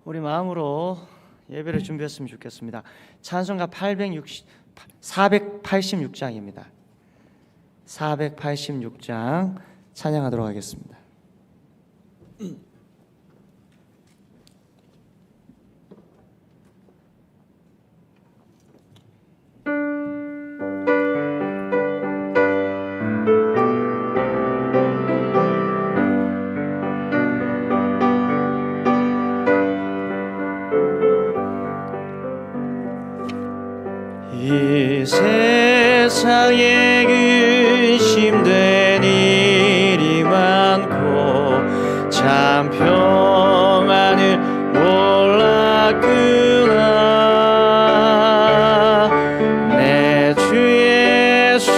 우리 마음으로 예배를 준비했으면 좋겠습니다. 찬송가 486장입니다. 486장 찬양하도록 하겠습니다. 이 세상에 근심된 일이 많고 참 평안을 몰랐구나. 내 주 예수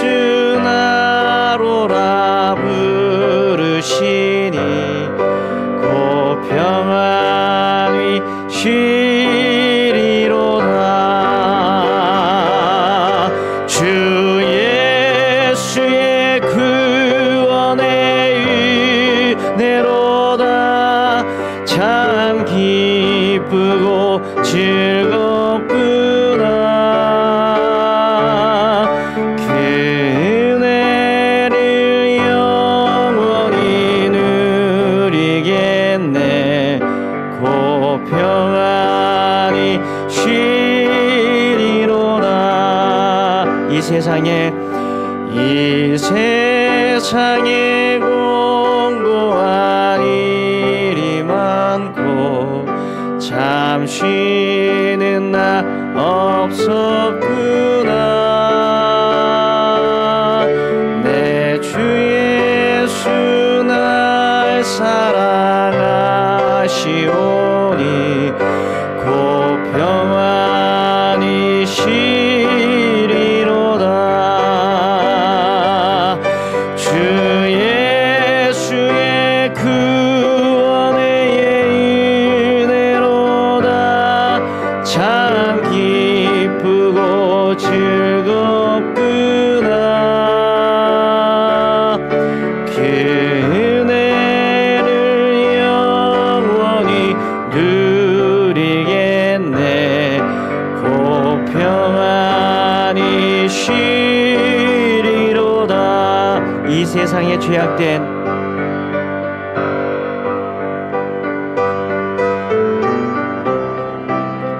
나로라 부르시니 곧 평안히 참 기쁘고 즐겁구나. 그 은혜를 영원히 누리겠네. 곧 평안히 쉬리로다. 이 세상에 공고한 일이 많고 참 쉬는 날 없었구나. 내 주 예수 날 사랑하시오니 곧 평안히 쉬리로다. 주 예수의 구원의 은혜로다. 참 기쁘고 즐겁구나. 그 은혜를 영원히 누리겠네. 곧 평안히 쉬리로다. 이 세상에 죄악된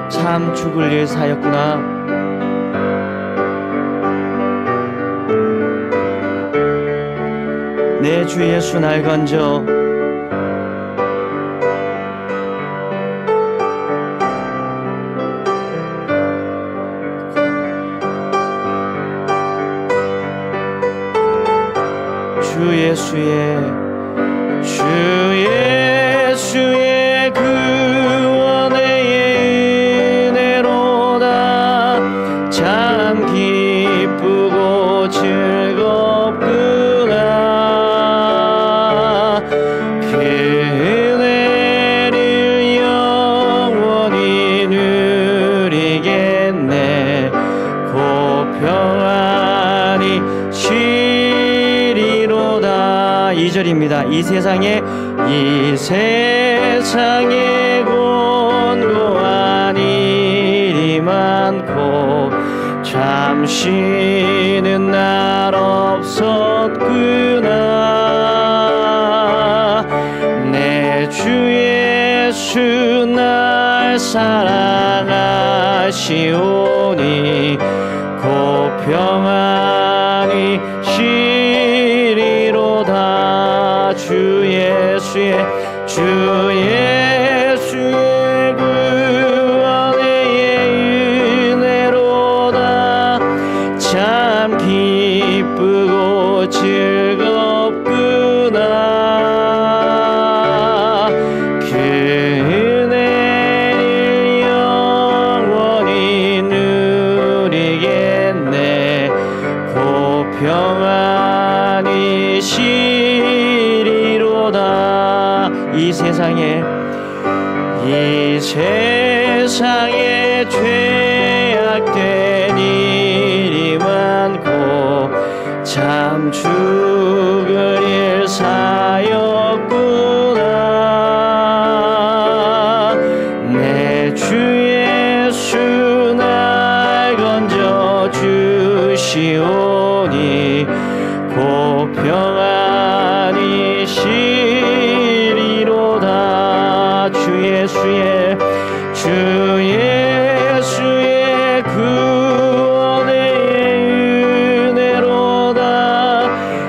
참 죽을 일 사였구나. 내 주 예수 날 건져 주 예수의 구원의 은혜로다. 참 기쁘고 즐겁구나. 그 은혜를 영원히 누리겠네. 곧 평안히 쉬리로다. 2절입니다. 이 세상에 곤고한 일이 많고 참 쉬는 날 없었구나. 내 주 예수 날 사랑하시오니 곧 평안히 쉬리로다. 주 예수의 구원의 은혜로다. 참 기쁘고 즐겁구나. 그 은혜를 영원히 누리겠네. 곧 평안히 쉬리로다. 이 세상에 죄악된 일이 많고 참 죽을 일 사였구나. 내 곧 평안이 시리로다. 주 예수의 구원의 은혜로다.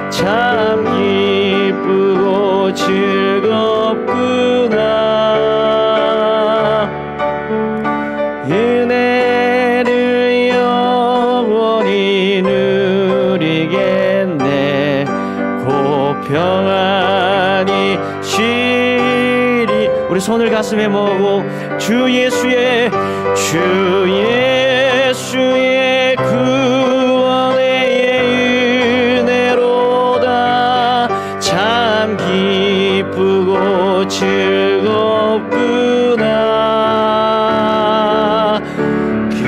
참 기쁘고 즐겁구나. 은혜를 영원히 누리겠네. 곧 평안이 시리. 우리 손을 가슴에 모으고 주 예수의 구원의 은혜로다. 참 기쁘고 즐겁구나. 그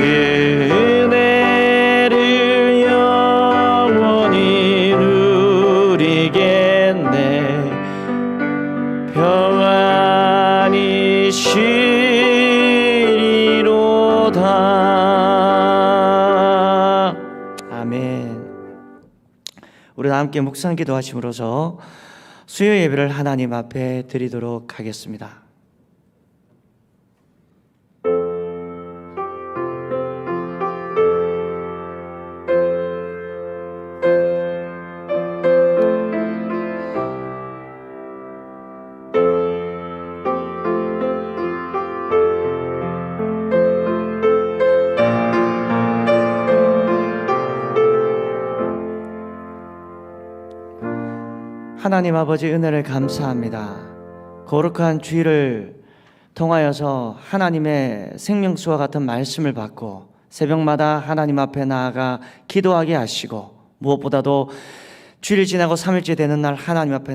은혜를 영원히 누리겠네. 평안이 시리로다. 아멘. 우리 함께 묵상 기도하심으로써 수요 예배를 하나님 앞에 드리도록 하겠습니다. 하나님 아버지 은혜를 감사합니다. 거룩한 주일을 통하여서 하나님의 생명수와 같은 말씀을 받고 새벽마다 하나님 앞에 나아가 기도하게 하시고, 무엇보다도 주일 지나고 3일째 되는 날 하나님 앞에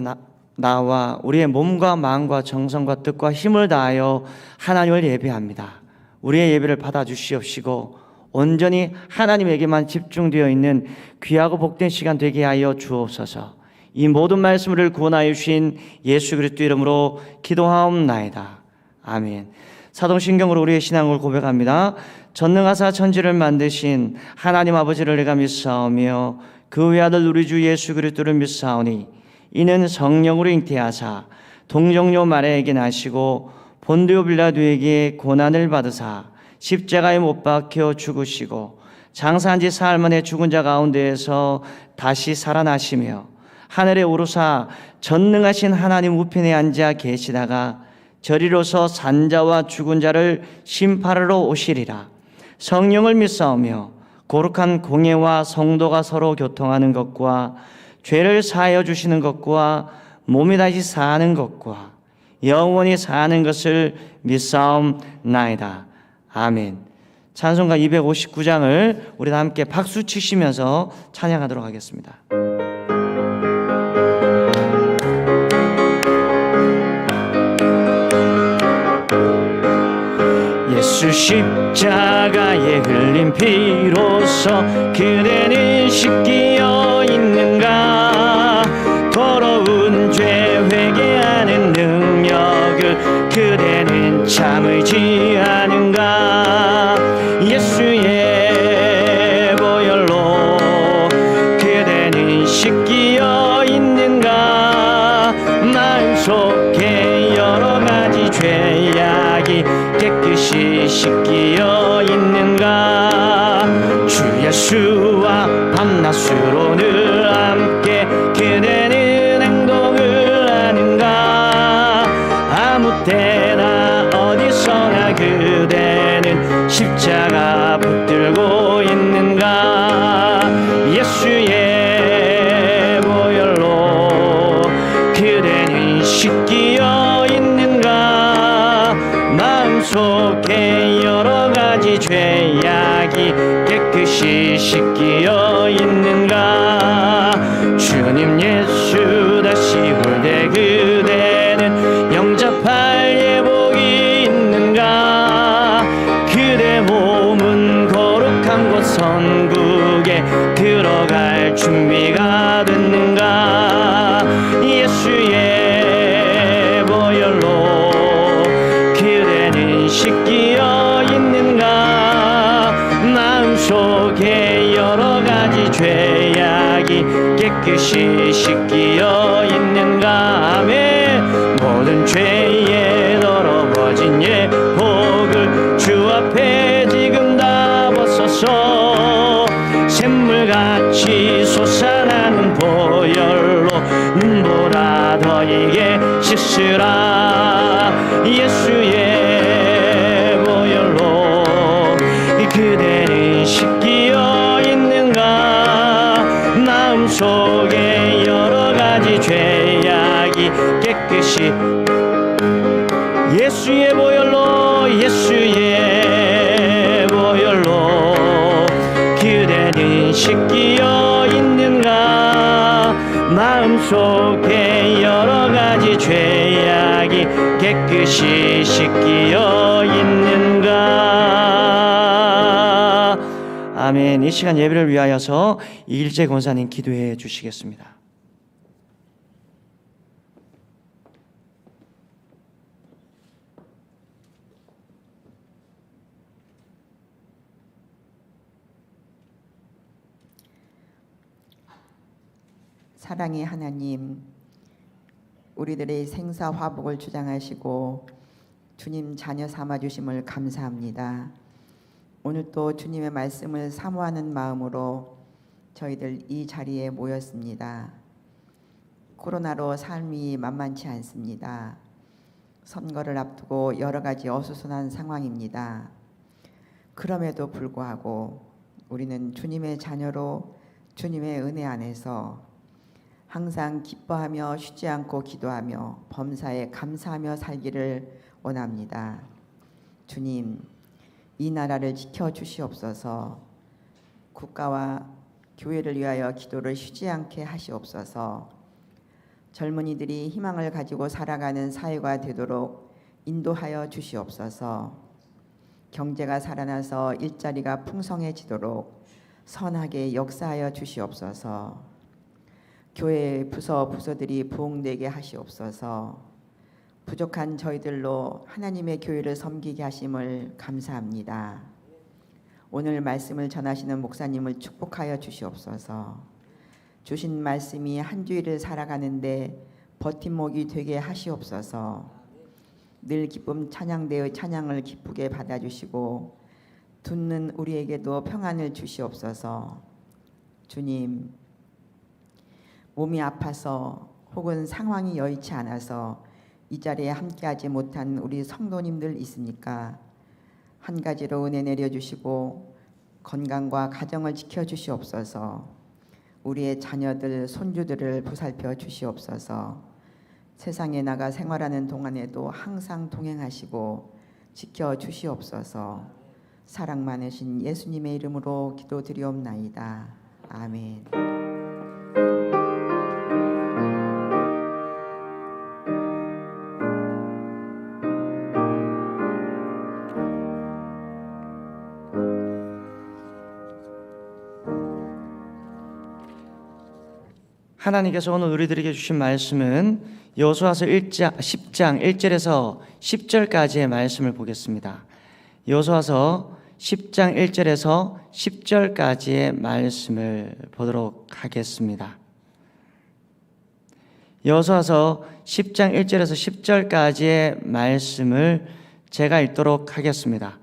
나와 우리의 몸과 마음과 정성과 뜻과 힘을 다하여 하나님을 예배합니다. 우리의 예배를 받아주시옵시고 온전히 하나님에게만 집중되어 있는 귀하고 복된 시간 되게 하여 주옵소서. 이 모든 말씀을 구원하여 주신 예수 그리스도 이름으로 기도하옵나이다. 아멘. 사도신경으로 우리의 신앙을 고백합니다. 전능하사 천지를 만드신 하나님 아버지를 내가 믿사오며 그 외아들 우리 주 예수 그리스도를 믿사오니 이는 성령으로 잉태하사 동정녀 마리아에게 나시고 본디오 빌라도에게 고난을 받으사 십자가에 못 박혀 죽으시고 장사한 지 사흘 만에 죽은 자 가운데에서 다시 살아나시며 하늘에 오르사 전능하신 하나님 우편에 앉아 계시다가 저리로서 산자와 죽은 자를 심판하러 오시리라. 성령을 믿사오며 거룩한 공예와 성도가 서로 교통하는 것과 죄를 사하여 주시는 것과 몸이 다시 사는 것과 영원히 사는 것을 믿사옵나이다. 아멘. 찬송가 259장을 우리 다 함께 박수 치시면서 찬양하도록 하겠습니다. 예수 십자가에 흘린 피로써 그대는 씻기어 있는가. 더러운 죄 회개하는 능력을 그대는 참을지 않은가. 예수의 보혈로 그대는 씻기어 있는가. 마음속에 여러 가지 죄악이 깨끗이 씻기어 있는가. 주 예수와 밤낮으로 늘 함께 그대는 행동을 하는가. 아무 때나 어디서나 그대는 십자가 붙들고 있는가. 예수의 보혈로 그대는 씻기어 있는가. 마음속에 여러 가지 죄악이 깨끗이 씻기어 있는가. 주님 예수 다시 올 때 그대는 영접할 예복이 있는가. 그대 몸은 거룩한 곳 천국에 들어갈 준비가 됐는가. 예수의 보혈로 그대는 씻기어 있는가. 마음속에 여러 가지 죄악이 깨끗이 깨끗이 씻기어 있는가 하매 모든 죄에 더러워진 예 복을 주 앞에 지금 다 벗어서 샘물같이 솟아나는 보혈로 눈보라 더이게 씻으라. 예수의 보혈로 그대는 씻기어 있는가. 마음속에 여러가지 죄악이 깨끗이 예수의 보혈로 예수의 보혈로 그대는 씻기어 있는가. 마음속에 여러가지 죄악이 깨끗이 씻기어 있는가. 아멘. 이 시간 예배를 위하여서 이일재 권사님 기도해 주시겠습니다. 사랑의 하나님, 우리들의 생사 화복을 주장하시고 주님 자녀 삼아주심을 감사합니다. 오늘 또 주님의 말씀을 사모하는 마음으로 저희들 이 자리에 모였습니다. 코로나로 삶이 만만치 않습니다. 선거를 앞두고 여러 가지 어수선한 상황입니다. 그럼에도 불구하고 우리는 주님의 자녀로 주님의 은혜 안에서 항상 기뻐하며 쉬지 않고 기도하며 범사에 감사하며 살기를 원합니다. 주님, 이 나라를 지켜주시옵소서. 국가와 교회를 위하여 기도를 쉬지 않게 하시옵소서. 젊은이들이 희망을 가지고 살아가는 사회가 되도록 인도하여 주시옵소서. 경제가 살아나서 일자리가 풍성해지도록 선하게 역사하여 주시옵소서. 교회 부서들이 부흥되게 하시옵소서. 부족한 저희들로 하나님의 교회를 섬기게 하심을 감사합니다. 오늘 말씀을 전하시는 목사님을 축복하여 주시옵소서. 주신 말씀이 한 주일을 살아가는데 버팀목이 되게 하시옵소서. 늘 기쁨 찬양대의 찬양을 기쁘게 받아주시고 듣는 우리에게도 평안을 주시옵소서. 주님, 몸이 아파서 혹은 상황이 여의치 않아서 이 자리에 함께하지 못한 우리 성도님들 있으니까 한 가지로 은혜 내려주시고 건강과 가정을 지켜주시옵소서. 우리의 자녀들, 손주들을 보살펴 주시옵소서. 세상에 나가 생활하는 동안에도 항상 동행하시고 지켜주시옵소서. 사랑 많으신 예수님의 이름으로 기도드리옵나이다. 아멘. 하나님께서 오늘 우리들에게 주신 말씀은 여호수아서 10장 1절에서 10절까지의 말씀을 보겠습니다. 여호수아서 10장 1절에서 10절까지의 말씀을 보도록 하겠습니다. 여호수아서 10장 1절에서 10절까지의 말씀을 제가 읽도록 하겠습니다.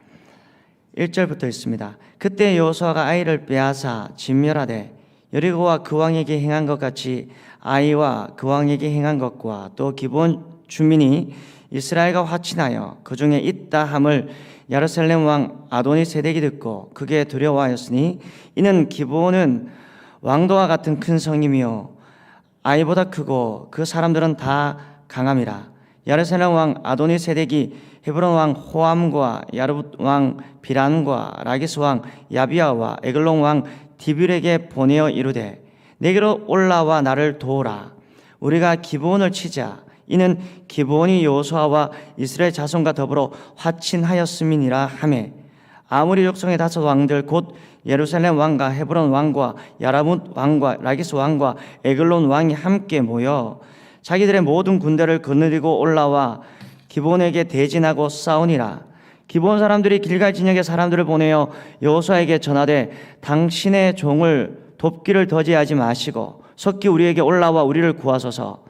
1절부터 있습니다. 그때 여호수아가 아이를 빼앗아 진멸하되 여리고와 그 왕에게 행한 것 같이 아이와 그 왕에게 행한 것과 또 기본 주민이 이스라엘과 화친하여 그 중에 있다 함을 예루살렘 왕 아도니세덱이 듣고 그게 두려워하였으니 이는 기본은 왕도와 같은 큰 성이며 아이보다 크고 그 사람들은 다 강함이라. 예루살렘 왕 아도니세덱이 헤브론 왕 호암과 야르붓 왕 비란과 라기스 왕 야비아와 에글론 왕 디빌에게 보내어 이르되 내게로 올라와 나를 도우라. 우리가 기브온을 치자. 이는 기브온이 여호수아와 이스라엘 자손과 더불어 화친하였음이니라 하매 아모리 족속의 5 왕들 곧 예루살렘 왕과 헤브론 왕과 야라뭇 왕과 라기스 왕과 에글론 왕이 함께 모여 자기들의 모든 군대를 거느리고 올라와 기브온에게 대진하고 싸우니라. 기브온 사람들이 길갈 진영의 사람들을 보내어 여호수아에게 전하되 당신의 종을 돕기를 더디하지 마시고 속히 우리에게 올라와 우리를 구하소서.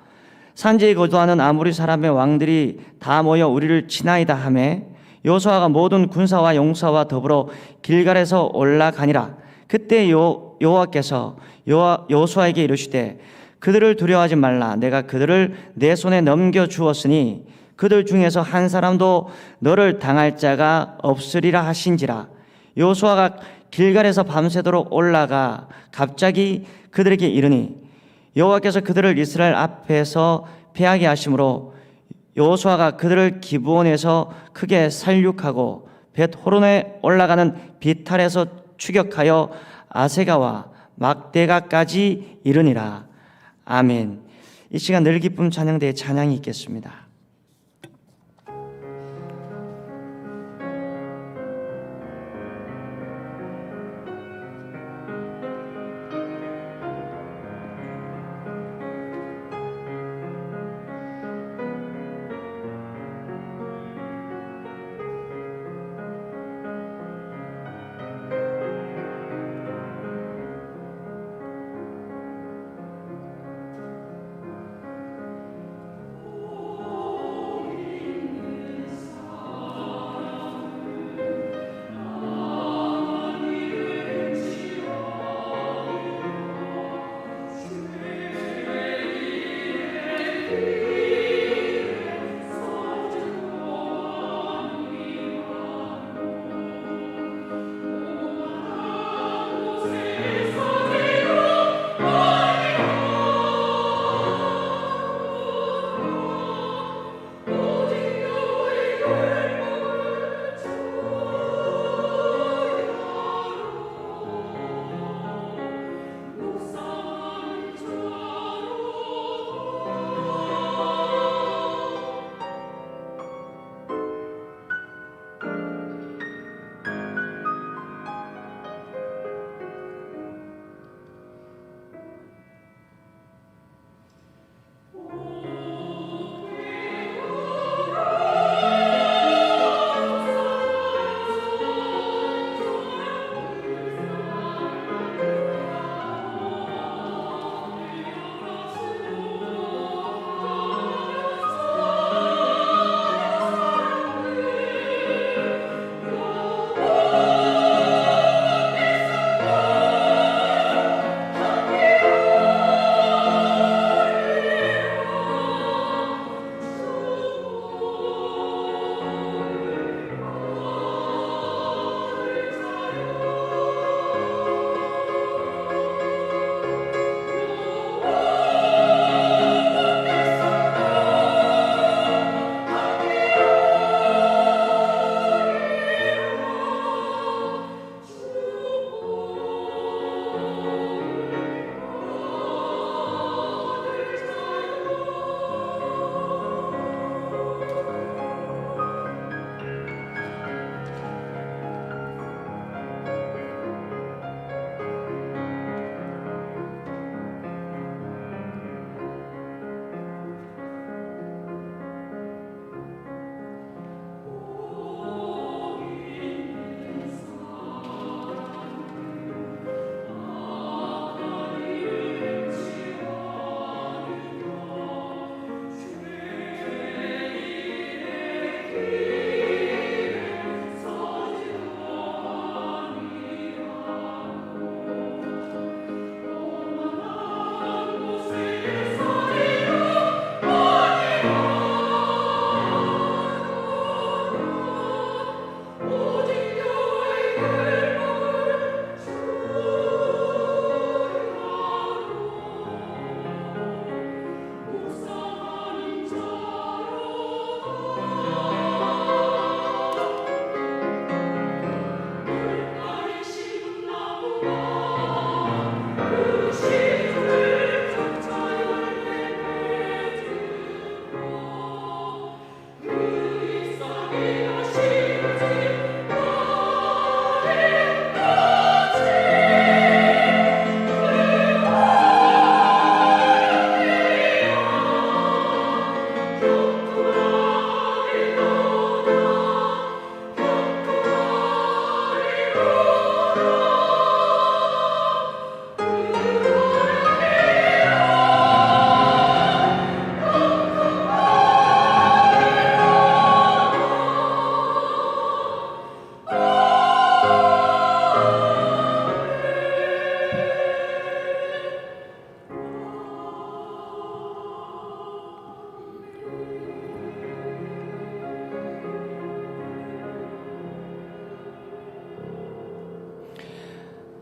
산지에 거주하는 아모리 사람의 왕들이 다 모여 우리를 치나이다 하매 여호수아가 모든 군사와 용사와 더불어 길갈에서 올라가니라. 그때 여호와께서 여호수아에게 이르시되 그들을 두려워하지 말라. 내가 그들을 내 손에 넘겨 주었으니 그들 중에서 한 사람도 너를 당할 자가 없으리라 하신지라. 여호수아가 길갈에서 밤새도록 올라가 갑자기 그들에게 이르니 여호와께서 그들을 이스라엘 앞에서 패하게 하심으로 여호수아가 그들을 기브온에서 크게 살육하고 벳호론에 올라가는 비탈에서 추격하여 아세가와 막대가까지 이르니라. 아멘. 이 시간 늘 기쁨 찬양대의 찬양이 있겠습니다.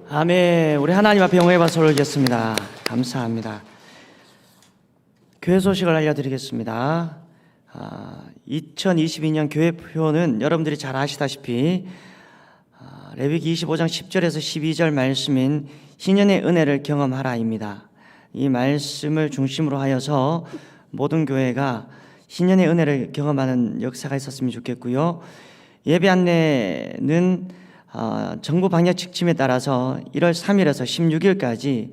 아멘. 우리 하나님 앞에 영광의 박수를 올리겠습니다. 감사합니다. 교회 소식을 알려드리겠습니다. 2022년 교회표는 여러분들이 잘 아시다시피 레위기 25장 10절에서 12절 말씀인 신년의 은혜를 경험하라입니다. 이 말씀을 중심으로 하여서 모든 교회가 신년의 은혜를 경험하는 역사가 있었으면 좋겠고요. 예배 안내는 정부 방역 지침에 따라서 1월 3일에서 16일까지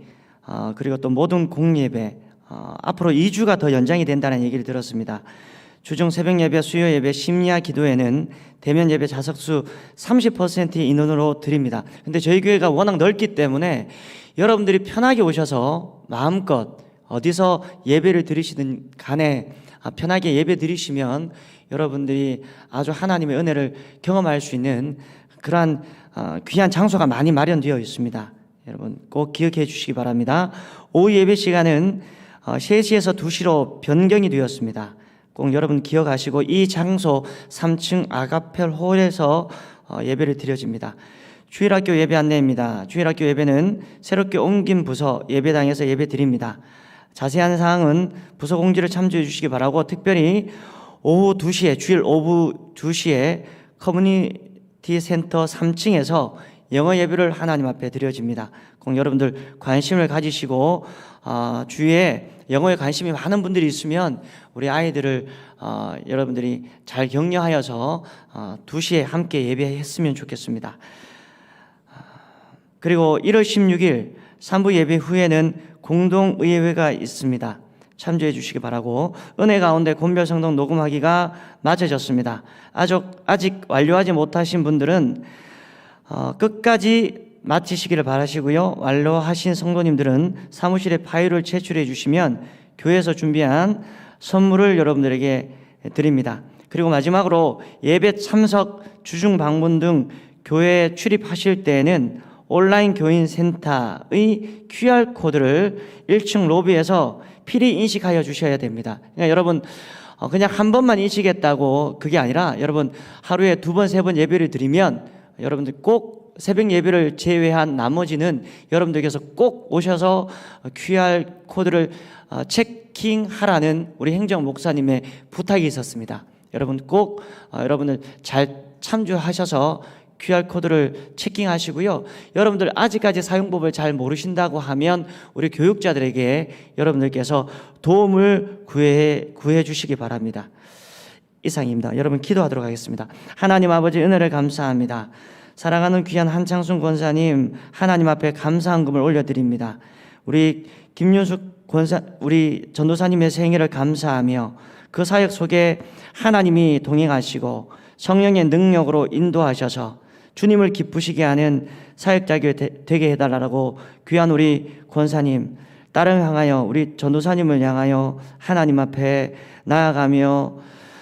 그리고 또 모든 공예배 앞으로 2주가 더 연장이 된다는 얘기를 들었습니다. 주중 새벽 예배, 수요 예배, 심야 기도회는 대면 예배 좌석수 30%의 인원으로 드립니다. 근데 저희 교회가 워낙 넓기 때문에 여러분들이 편하게 오셔서 마음껏 어디서 예배를 드리시든 간에 편하게 예배 드리시면 여러분들이 아주 하나님의 은혜를 경험할 수 있는 그러한 귀한 장소가 많이 마련되어 있습니다. 여러분 꼭 기억해 주시기 바랍니다. 오후 예배 시간은 3시에서 2시로 변경이 되었습니다. 꼭 여러분 기억하시고 이 장소 3층 아가펠 홀에서 예배를 드려집니다. 주일학교 예배 안내입니다. 주일학교 예배는 새롭게 옮긴 부서 예배당에서 예배 드립니다. 자세한 사항은 부서 공지를 참조해 주시기 바라고, 특별히 오후 2시에 주일 오후 2시에 커뮤니티 센터 3층에서 영어 예배를 하나님 앞에 드려집니다. 꼭 여러분들 관심을 가지시고 주위에 영어에 관심이 많은 분들이 있으면 우리 아이들을 여러분들이 잘 격려하여서 2시에 함께 예배했으면 좋겠습니다. 그리고 1월 16일 3부 예배 후에는 공동의회가 있습니다. 참조해 주시기 바라고, 은혜 가운데 곤별성동 녹음하기가 맞춰졌습니다. 아직 완료하지 못하신 분들은 끝까지 마치시기를 바라시고요. 완료하신 성도님들은 사무실에 파일을 제출해 주시면 교회에서 준비한 선물을 여러분들에게 드립니다. 그리고 마지막으로 예배 참석, 주중 방문 등 교회에 출입하실 때에는 온라인 교인 센터의 QR코드를 1층 로비에서 필히 인식하여 주셔야 됩니다. 그러니까 여러분 그냥 한 번만 인식했다고 그게 아니라 여러분 하루에 2번, 3번 예배를 드리면 여러분들 꼭 새벽 예배를 제외한 나머지는 여러분들께서 꼭 오셔서 QR코드를 체킹하라는 우리 행정 목사님의 부탁이 있었습니다. 여러분 꼭 여러분들 잘 참조하셔서 QR코드를 체킹하시고요. 여러분들 아직까지 사용법을 잘 모르신다고 하면 우리 교육자들에게 여러분들께서 도움을 구해 주시기 바랍니다. 이상입니다. 여러분 기도하도록 하겠습니다. 하나님 아버지, 은혜를 감사합니다. 사랑하는 귀한 한창순 권사님, 하나님 앞에 감사한금을 올려드립니다. 우리 김윤숙 권사, 우리 전도사님의 생애를 감사하며 그 사역 속에 하나님이 동행하시고 성령의 능력으로 인도하셔서 주님을 기쁘시게 하는 사역자가 되게 해달라고 귀한 우리 권사님, 딸을 향하여 우리 전도사님을 향하여 하나님 앞에 나아가며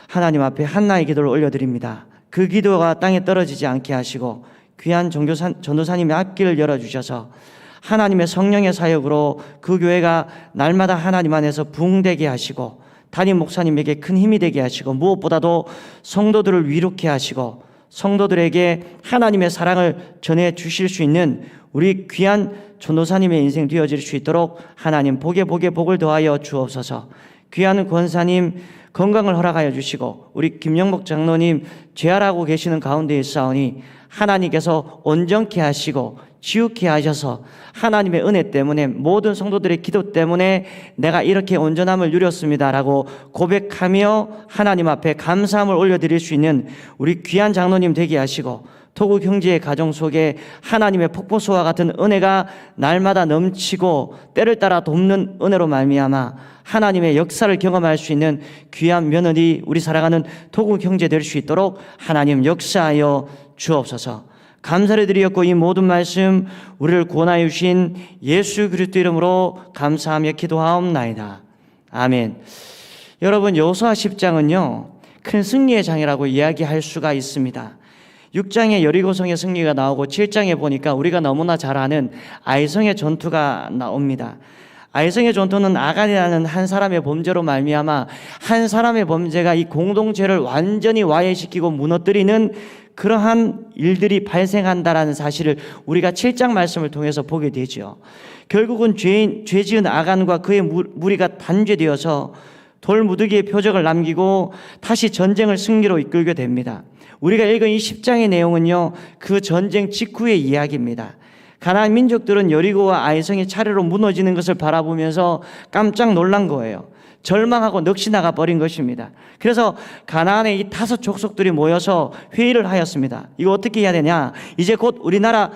하나님 앞에 한나의 기도를 올려드립니다. 그 기도가 땅에 떨어지지 않게 하시고 귀한 전도사님의 앞길을 열어주셔서 하나님의 성령의 사역으로 그 교회가 날마다 하나님 안에서 부흥되게 하시고 담임 목사님에게 큰 힘이 되게 하시고 무엇보다도 성도들을 위로케 하시고 성도들에게 하나님의 사랑을 전해 주실 수 있는 우리 귀한 전도사님의 인생 되어질 수 있도록 하나님 복에 복을 더하여 주옵소서. 귀한 권사님 건강을 허락하여 주시고 우리 김영복 장로님 재활하고 계시는 가운데 있사오니 하나님께서 온전케 하시고 지우케 하셔서 하나님의 은혜 때문에 모든 성도들의 기도 때문에 내가 이렇게 온전함을 누렸습니다라고 고백하며 하나님 앞에 감사함을 올려드릴 수 있는 우리 귀한 장로님 되게 하시고 토국 형제의 가정 속에 하나님의 폭포수와 같은 은혜가 날마다 넘치고 때를 따라 돕는 은혜로 말미암아 하나님의 역사를 경험할 수 있는 귀한 며느리 우리 사랑하는 토국 형제 될 수 있도록 하나님 역사하여 주옵소서. 감사를 드리었고 이 모든 말씀 우리를 구원하여 주신 예수 그리스도 이름으로 감사하며 기도하옵나이다. 아멘. 여러분, 여호수아 10장은요 큰 승리의 장이라고 이야기할 수가 있습니다. 6장에 여리고성의 승리가 나오고 7장에 보니까 우리가 너무나 잘 아는 아이성의 전투가 나옵니다. 아이성의 전투는 아간이라는 한 사람의 범죄로 말미암아 한 사람의 범죄가 이 공동체를 완전히 와해시키고 무너뜨리는 그러한 일들이 발생한다라는 사실을 우리가 7장 말씀을 통해서 보게 되죠. 결국은 죄 지은 아간과 그의 무리가 단죄되어서 돌무더기의 표적을 남기고 다시 전쟁을 승리로 이끌게 됩니다. 우리가 읽은 이 10장의 내용은요, 그 전쟁 직후의 이야기입니다. 가나안 민족들은 여리고와 아이성이 차례로 무너지는 것을 바라보면서 깜짝 놀란 거예요. 절망하고 넋이 나가 버린 것입니다. 그래서 가나안의 이 5 족속들이 모여서 회의를 하였습니다. 이거 어떻게 해야 되냐? 이제 곧 우리나라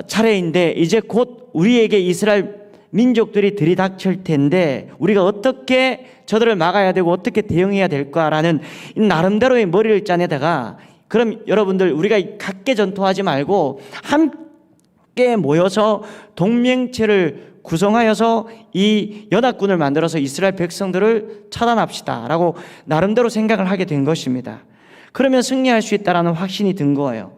차례인데 이제 곧 우리에게 이스라엘 민족들이 들이닥칠 텐데 우리가 어떻게 저들을 막아야 되고 어떻게 대응해야 될까라는 나름대로의 머리를 짜내다가, 그럼 여러분들 우리가 각계 전투하지 말고 함께 모여서 동맹체를 구성하여서 이 연합군을 만들어서 이스라엘 백성들을 차단합시다라고 나름대로 생각을 하게 된 것입니다. 그러면 승리할 수 있다라는 확신이 든 거예요.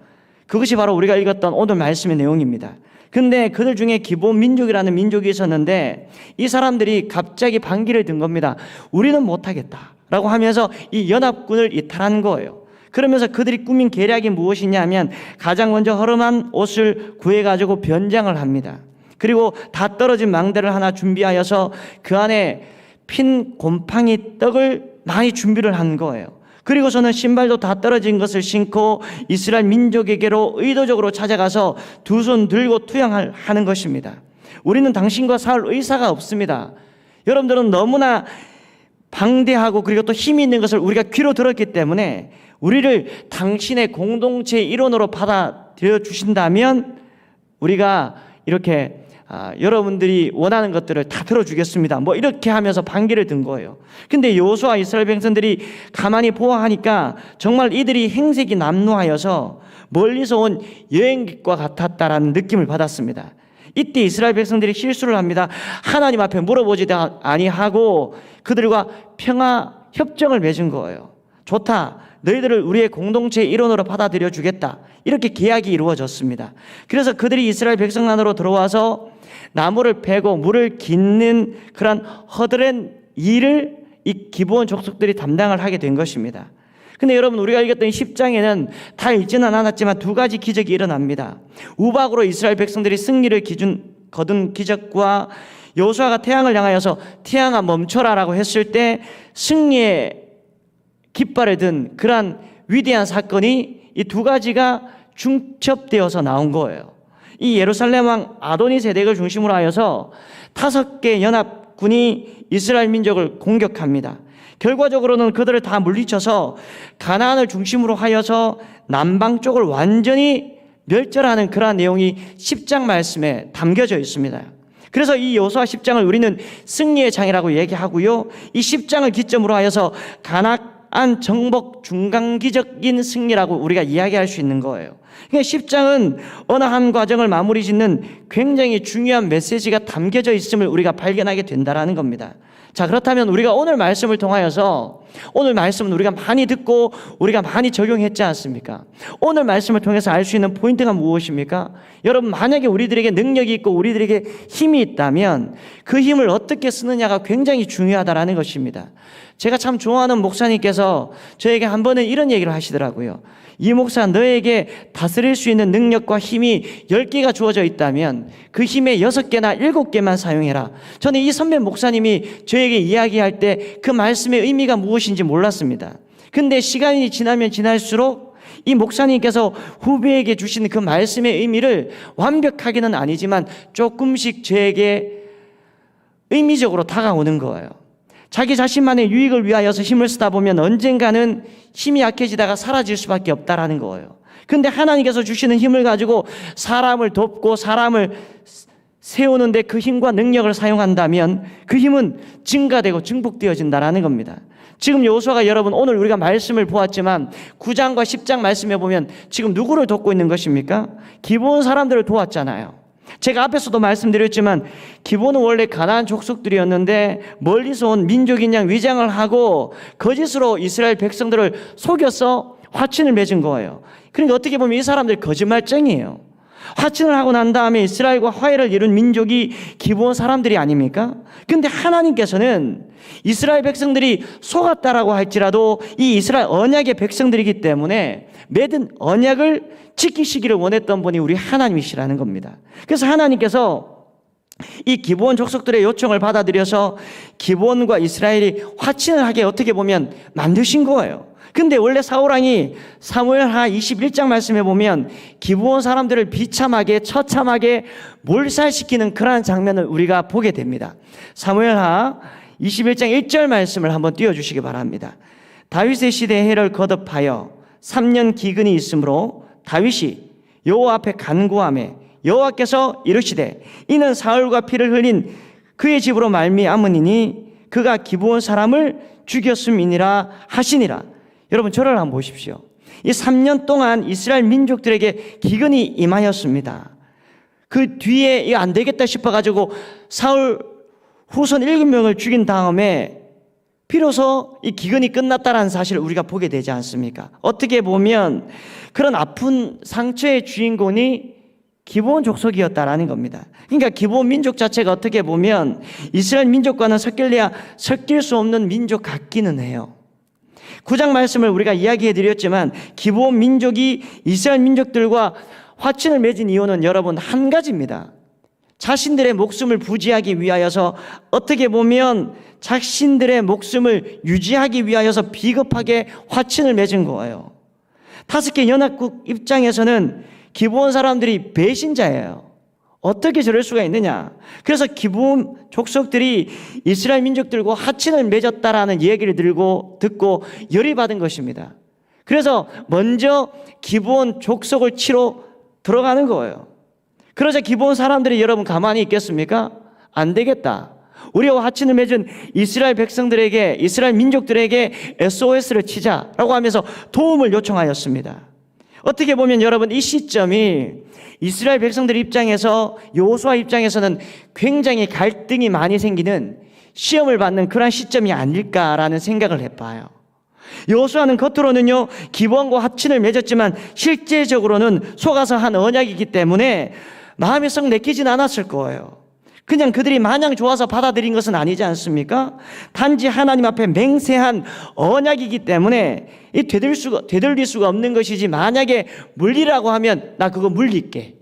그것이 바로 우리가 읽었던 오늘 말씀의 내용입니다. 근데 그들 중에 기본 민족이라는 민족이 있었는데 이 사람들이 갑자기 반기를 든 겁니다. 우리는 못하겠다라고 하면서 이 연합군을 이탈한 거예요. 그러면서 그들이 꾸민 계략이 무엇이냐 하면 가장 먼저 허름한 옷을 구해가지고 변장을 합니다. 그리고 다 떨어진 망대를 하나 준비하여서 그 안에 핀 곰팡이 떡을 많이 준비를 한 거예요. 그리고서는 신발도 다 떨어진 것을 신고 이스라엘 민족에게로 의도적으로 찾아가서 2손 들고 투영하는 것입니다. 우리는 당신과 싸울 의사가 없습니다. 여러분들은 너무나 방대하고 그리고 또 힘이 있는 것을 우리가 귀로 들었기 때문에 우리를 당신의 공동체의 일원으로 받아들여 주신다면 우리가 이렇게 여러분들이 원하는 것들을 다 들어주겠습니다. 뭐 이렇게 하면서 반기를 든 거예요. 근데 여호수아와 이스라엘 백성들이 가만히 보아하니까 정말 이들이 행색이 남루하여서 멀리서 온 여행객과 같았다라는 느낌을 받았습니다. 이때 이스라엘 백성들이 실수를 합니다. 하나님 앞에 물어보지도 아니하고 그들과 평화 협정을 맺은 거예요. 좋다, 너희들을 우리의 공동체의 일원으로 받아들여 주겠다, 이렇게 계약이 이루어졌습니다. 그래서 그들이 이스라엘 백성 안으로 들어와서 나무를 베고 물을 깃는 그런 허드렛 일을 이 기브온 족속들이 담당을 하게 된 것입니다. 근데 여러분, 우리가 읽었던 10장에는 다 읽지는 않았지만 2가지 기적이 일어납니다. 우박으로 이스라엘 백성들이 승리를 거둔 기적과 여호수아가 태양을 향하여서 태양아 멈춰라라고 했을 때 승리의 깃발을 든 그러한 위대한 사건이 이 2가지가 중첩되어서 나온 거예요. 이 예루살렘 왕 아도니세덱을 중심으로 하여서 5개 연합군이 이스라엘 민족을 공격합니다. 결과적으로는 그들을 다 물리쳐서 가나안을 중심으로 하여서 남방 쪽을 완전히 멸절하는 그러한 내용이 10장 말씀에 담겨져 있습니다. 그래서 이 여호수아 10장을 우리는 승리의 장이라고 얘기하고요, 이 10장을 기점으로 하여서 가나안 정복 중간기적인 승리라고 우리가 이야기할 수 있는 거예요. 그러니까 10장은 어느 한 과정을 마무리 짓는 굉장히 중요한 메시지가 담겨져 있음을 우리가 발견하게 된다라는 겁니다. 자, 그렇다면 우리가 오늘 말씀을 통하여서, 오늘 말씀은 우리가 많이 듣고 우리가 많이 적용했지 않습니까? 오늘 말씀을 통해서 알 수 있는 포인트가 무엇입니까? 여러분, 만약에 우리들에게 능력이 있고 우리들에게 힘이 있다면 그 힘을 어떻게 쓰느냐가 굉장히 중요하다라는 것입니다. 제가 참 좋아하는 목사님께서 저에게 한 번은 이런 얘기를 하시더라고요. 이 목사, 너에게 다스릴 수 있는 능력과 힘이 10개가 주어져 있다면 그 힘의 6개나 7개만 사용해라. 저는 이 선배 목사님이 저에게 이야기할 때 그 말씀의 의미가 무엇인지 몰랐습니다. 근데 시간이 지나면 지날수록 이 목사님께서 후배에게 주시는 그 말씀의 의미를 완벽하게는 아니지만 조금씩 저에게 의미적으로 다가오는 거예요. 자기 자신만의 유익을 위하여서 힘을 쓰다 보면 언젠가는 힘이 약해지다가 사라질 수밖에 없다라는 거예요. 근데 하나님께서 주시는 힘을 가지고 사람을 돕고 사람을 세우는데 그 힘과 능력을 사용한다면 그 힘은 증가되고 증폭되어진다라는 겁니다. 지금 여호수아가, 여러분, 오늘 우리가 말씀을 보았지만 9장과 10장 말씀에 보면 지금 누구를 돕고 있는 것입니까? 기브온 사람들을 도왔잖아요. 제가 앞에서도 말씀드렸지만 기브온은 원래 가나안 족속들이었는데 멀리서 온 민족인 양 위장을 하고 거짓으로 이스라엘 백성들을 속여서 화친을 맺은 거예요. 그러니까 어떻게 보면 이 사람들 거짓말쟁이에요. 화친을 하고 난 다음에 이스라엘과 화해를 이룬 민족이 기브온 사람들이 아닙니까? 근데 하나님께서는 이스라엘 백성들이 속았다라고 할지라도 이 이스라엘 언약의 백성들이기 때문에 맺은 언약을 지키시기를 원했던 분이 우리 하나님이시라는 겁니다. 그래서 하나님께서 이 기브온 족속들의 요청을 받아들여서 기브온과 이스라엘이 화친을 하게 어떻게 보면 만드신 거예요. 근데 원래 사울왕이 사무엘하 21장 말씀에 보면 기브온 사람들을 비참하게 처참하게 몰살시키는 그러한 장면을 우리가 보게 됩니다. 사무엘하 21장 1절 말씀을 한번 띄워주시기 바랍니다. 다윗의 시대에 해를 거듭하여 3년 기근이 있으므로 다윗이 여호와 앞에 간구하매 여호와께서 이르시되 이는 사울과 피를 흘린 그의 집으로 말미암으니니 그가 기브온 사람을 죽였음이니라 하시니라. 여러분 저를 한번 보십시오. 이 3년 동안 이스라엘 민족들에게 기근이 임하였습니다. 그 뒤에 이거 안 되겠다 싶어가지고 사울 후손 7명을 죽인 다음에 비로소 이 기근이 끝났다라는 사실을 우리가 보게 되지 않습니까? 어떻게 보면 그런 아픈 상처의 주인공이 기브온 족속이었다라는 겁니다. 그러니까 기브온 민족 자체가 어떻게 보면 이스라엘 민족과는 섞일래야 섞일 수 없는 민족 같기는 해요. 9장 말씀을 우리가 이야기해 드렸지만 기브온 민족이 이스라엘 민족들과 화친을 맺은 이유는 여러분 한 가지입니다. 자신들의 목숨을 부지하기 위하여서 어떻게 보면 자신들의 목숨을 유지하기 위하여서 비겁하게 화친을 맺은 거예요. 5개 연합국 입장에서는 기브온 사람들이 배신자예요. 어떻게 저럴 수가 있느냐. 그래서 기브온 족속들이 이스라엘 민족들과 화친을 맺었다라는 얘기를 듣고 열이 받은 것입니다. 그래서 먼저 기브온 족속을 치러 들어가는 거예요. 그러자 기브온 사람들이 여러분 가만히 있겠습니까? 안 되겠다. 우리와 화친을 맺은 이스라엘 백성들에게, 이스라엘 민족들에게 SOS를 치자라고 하면서 도움을 요청하였습니다. 어떻게 보면 여러분 이 시점이 이스라엘 백성들 입장에서, 여호수아 입장에서는 굉장히 갈등이 많이 생기는 시험을 받는 그런 시점이 아닐까라는 생각을 해봐요. 여호수아는 겉으로는요 기브온과 화친을 맺었지만 실제적으로는 속아서 한 언약이기 때문에 마음에 썩 내키진 않았을 거예요. 그냥 그들이 마냥 좋아서 받아들인 것은 아니지 않습니까? 단지 하나님 앞에 맹세한 언약이기 때문에 이 되돌릴 수가 없는 것이지, 만약에 물리라고 하면 나 그거 물릴게,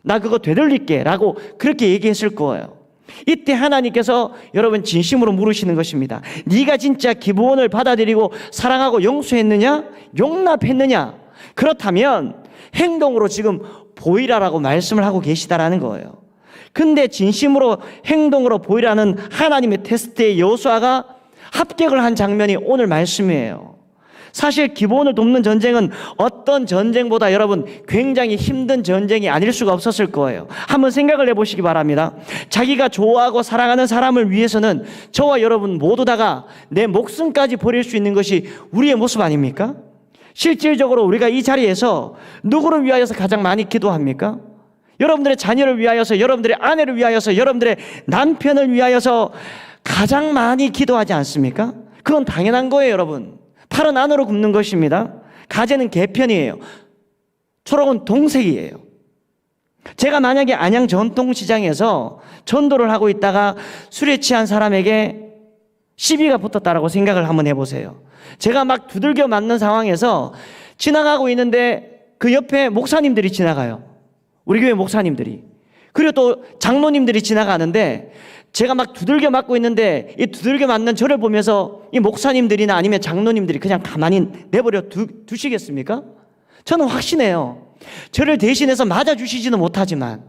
나 그거 되돌릴게 라고 그렇게 얘기했을 거예요. 이때 하나님께서 여러분 진심으로 물으시는 것입니다. 네가 진짜 기브온을 받아들이고 사랑하고 용서했느냐? 용납했느냐? 그렇다면 행동으로 지금 보이라라고 말씀을 하고 계시다라는 거예요. 근데 진심으로 행동으로 보이라는 하나님의 테스트에 여호수아가 합격을 한 장면이 오늘 말씀이에요. 사실 기브온을 돕는 전쟁은 어떤 전쟁보다 여러분 굉장히 힘든 전쟁이 아닐 수가 없었을 거예요. 한번 생각을 해보시기 바랍니다. 자기가 좋아하고 사랑하는 사람을 위해서는 저와 여러분 모두 다가 내 목숨까지 버릴 수 있는 것이 우리의 모습 아닙니까? 실질적으로 우리가 이 자리에서 누구를 위하여서 가장 많이 기도합니까? 여러분들의 자녀를 위하여서, 여러분들의 아내를 위하여서, 여러분들의 남편을 위하여서 가장 많이 기도하지 않습니까? 그건 당연한 거예요, 여러분. 팔은 안으로 굽는 것입니다. 가재는 개편이에요. 초록은 동색이에요. 제가 만약에 안양 전통시장에서 전도를 하고 있다가 술에 취한 사람에게 시비가 붙었다라고 생각을 한번 해보세요. 제가 막 두들겨 맞는 상황에서 지나가고 있는데 그 옆에 목사님들이 지나가요. 우리 교회 목사님들이. 그리고 또 장로님들이 지나가는데 제가 막 두들겨 맞고 있는데 이 두들겨 맞는 저를 보면서 이 목사님들이나 아니면 장로님들이 그냥 가만히 내버려 두시겠습니까? 저는 확신해요. 저를 대신해서 맞아주시지는 못하지만,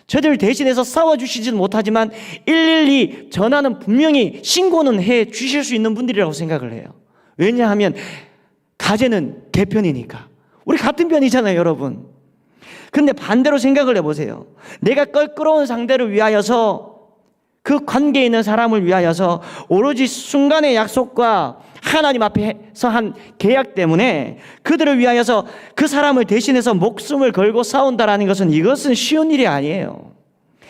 저들 대신해서 싸워주시지는 못하지만 112 전화는 분명히 신고는 해 주실 수 있는 분들이라고 생각을 해요. 왜냐하면 가재는 개편이니까. 우리 같은 편이잖아요, 여러분. 근데 반대로 생각을 해보세요. 내가 껄끄러운 상대를 위하여서, 그 관계에 있는 사람을 위하여서 오로지 순간의 약속과 하나님 앞에서 한 계약 때문에 그들을 위하여서 그 사람을 대신해서 목숨을 걸고 싸운다라는 것은, 이것은 쉬운 일이 아니에요.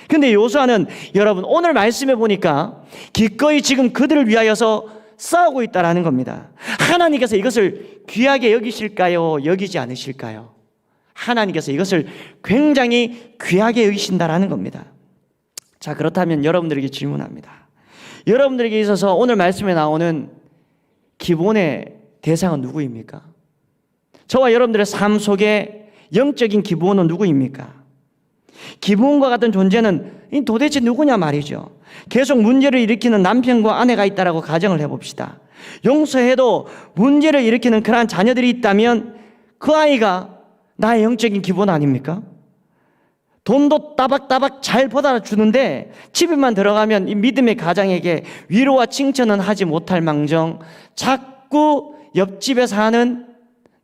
근데 여호수아는 여러분 오늘 말씀해 보니까 기꺼이 지금 그들을 위하여서 싸우고 있다라는 겁니다. 하나님께서 이것을 귀하게 여기실까요? 여기지 않으실까요? 하나님께서 이것을 굉장히 귀하게 여기신다라는 겁니다. 자, 그렇다면 여러분들에게 질문합니다. 여러분들에게 있어서 오늘 말씀에 나오는 기본의 대상은 누구입니까? 저와 여러분들의 삶 속에 영적인 기본은 누구입니까? 기본과 같은 존재는 도대체 누구냐 말이죠. 계속 문제를 일으키는 남편과 아내가 있다라고 가정을 해봅시다. 용서해도 문제를 일으키는 그러한 자녀들이 있다면 그 아이가 나의 영적인 기본 아닙니까? 돈도 따박따박 잘 벌어 주는데 집에만 들어가면 이 믿음의 가장에게 위로와 칭찬은 하지 못할 망정 자꾸 옆집에 사는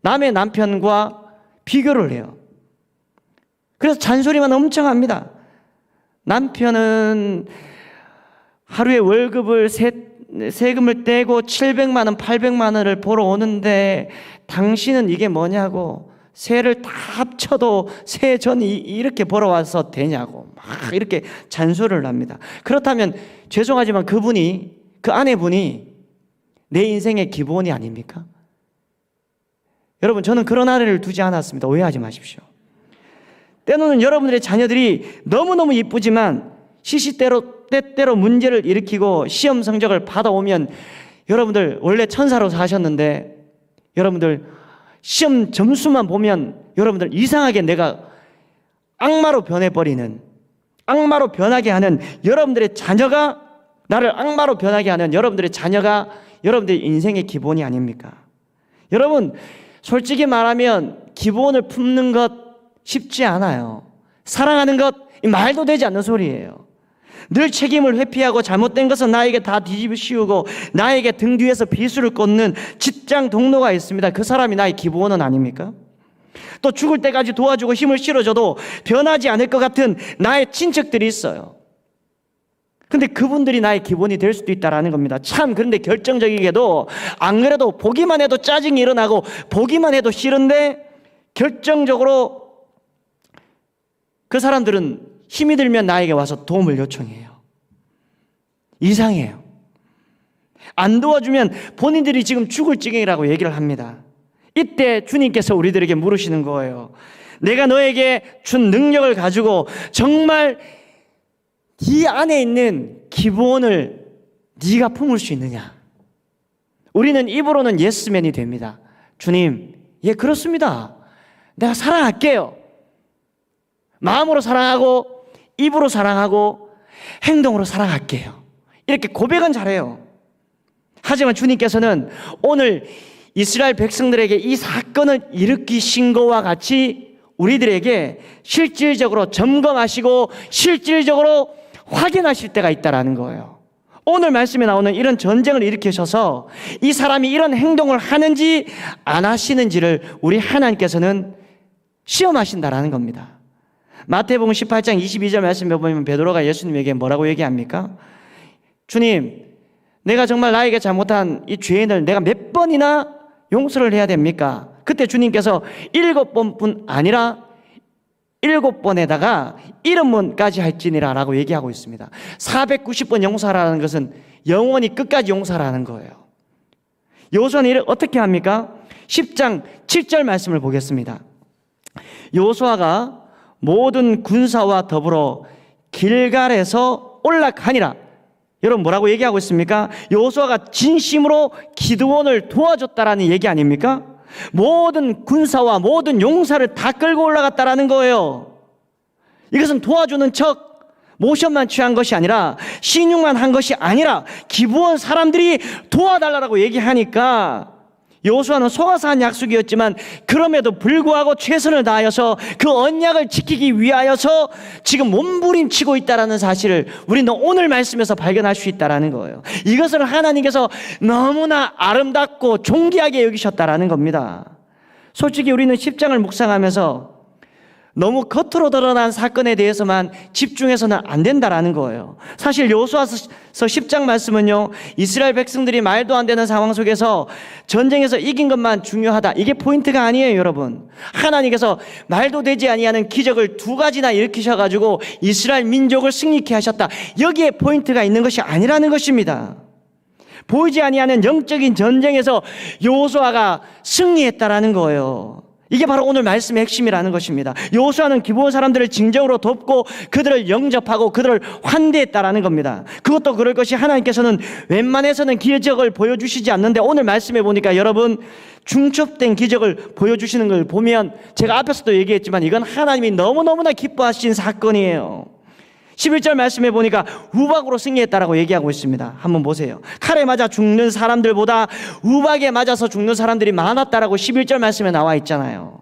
남의 남편과 비교를 해요. 그래서 잔소리만 엄청 합니다. 남편은 하루에 월급을 세금을 떼고 700만 원, 800만 원을 벌어 오는데 당신은 이게 뭐냐고, 세를 다 합쳐도 세 전이 이렇게 벌어와서 되냐고 막 이렇게 잔소리를 합니다. 그렇다면 죄송하지만 그 아내분이 내 인생의 기본이 아닙니까? 여러분, 저는 그런 아내를 두지 않았습니다. 오해하지 마십시오. 때로는 여러분들의 자녀들이 너무너무 이쁘지만 때때로 문제를 일으키고 시험 성적을 받아오면 여러분들 원래 천사로 사셨는데 여러분들 시험 점수만 보면 여러분들 이상하게 내가 악마로 변해버리는, 악마로 변하게 하는 여러분들의 자녀가, 나를 악마로 변하게 하는 여러분들의 자녀가 여러분들의 인생의 기본이 아닙니까? 여러분, 솔직히 말하면 기본을 품는 것 쉽지 않아요. 사랑하는 것 말도 되지 않는 소리예요. 늘 책임을 회피하고 잘못된 것은 나에게 다 뒤집어 씌우고 나에게 등 뒤에서 비수를 꽂는 직장 동료가 있습니다. 그 사람이 나의 기본은 아닙니까? 또 죽을 때까지 도와주고 힘을 실어줘도 변하지 않을 것 같은 나의 친척들이 있어요. 근데 그분들이 나의 기본이 될 수도 있다는 겁니다. 참, 그런데 결정적이게도 안 그래도 보기만 해도 짜증이 일어나고 보기만 해도 싫은데 결정적으로 그 사람들은 힘이 들면 나에게 와서 도움을 요청해요. 이상해요. 안 도와주면 본인들이 지금 죽을 지경이라고 얘기를 합니다. 이때 주님께서 우리들에게 물으시는 거예요. 내가 너에게 준 능력을 가지고 정말 네 안에 있는 기본을 네가 품을 수 있느냐? 우리는 입으로는 예스맨이 됩니다. 주님, 예, 그렇습니다. 내가 사랑할게요. 마음으로 사랑하고 입으로 사랑하고 행동으로 사랑할게요. 이렇게 고백은 잘해요. 하지만 주님께서는 오늘 이스라엘 백성들에게 이 사건을 일으키신 것과 같이 우리들에게 실질적으로 점검하시고 실질적으로 확인하실 때가 있다는 거예요. 오늘 말씀에 나오는 이런 전쟁을 일으키셔서 이 사람이 이런 행동을 하는지 안 하시는지를 우리 하나님께서는 시험하신다라는 겁니다. 마태복음 18장 22절 말씀에 보면 베드로가 예수님에게 뭐라고 얘기합니까? 주님, 내가 정말 나에게 잘못한 이 죄인을 내가 몇 번이나 용서를 해야 됩니까? 그때 주님께서 7번뿐 아니라 7번에다가 70번까지 할지니라 라고 얘기하고 있습니다. 490번 용서라는 것은 영원히 끝까지 용서라는 거예요. 여호수아는 어떻게 합니까? 10장 7절 말씀을 보겠습니다. 여호수아가 모든 군사와 더불어 길갈에서 올라가니라. 여러분, 뭐라고 얘기하고 있습니까? 여호수아가 진심으로 기드온을 도와줬다라는 얘기 아닙니까? 모든 군사와 모든 용사를 다 끌고 올라갔다라는 거예요. 이것은 도와주는 척 모션만 취한 것이 아니라 신용만 한 것이 아니라 기브온 사람들이 도와달라고 얘기하니까 여호수아는 속아서 한 약속이었지만 그럼에도 불구하고 최선을 다하여서 그 언약을 지키기 위하여서 지금 몸부림치고 있다는 사실을 우리는 오늘 말씀에서 발견할 수 있다는 거예요. 이것을 하나님께서 너무나 아름답고 존귀하게 여기셨다는 겁니다. 솔직히 우리는 10장을 묵상하면서 너무 겉으로 드러난 사건에 대해서만 집중해서는 안 된다라는 거예요. 사실 여호수아서 10장 말씀은요, 이스라엘 백성들이 말도 안 되는 상황 속에서 전쟁에서 이긴 것만 중요하다, 이게 포인트가 아니에요. 여러분, 하나님께서 말도 되지 아니하는 기적을 2가지나 일으키셔가지고 이스라엘 민족을 승리케 하셨다, 여기에 포인트가 있는 것이 아니라는 것입니다. 보이지 아니하는 영적인 전쟁에서 여호수아가 승리했다라는 거예요. 이게 바로 오늘 말씀의 핵심이라는 것입니다. 여호수아는 기브온 사람들을 진정으로 돕고 그들을 영접하고 그들을 환대했다라는 겁니다. 그것도 그럴 것이 하나님께서는 웬만해서는 기적을 보여주시지 않는데 오늘 말씀해 보니까 여러분 중첩된 기적을 보여주시는 걸 보면 제가 앞에서도 얘기했지만 이건 하나님이 너무너무나 기뻐하신 사건이에요. 11절 말씀해 보니까 우박으로 승리했다라고 얘기하고 있습니다. 한번 보세요. 칼에 맞아 죽는 사람들보다 우박에 맞아서 죽는 사람들이 많았다라고 11절 말씀에 나와 있잖아요.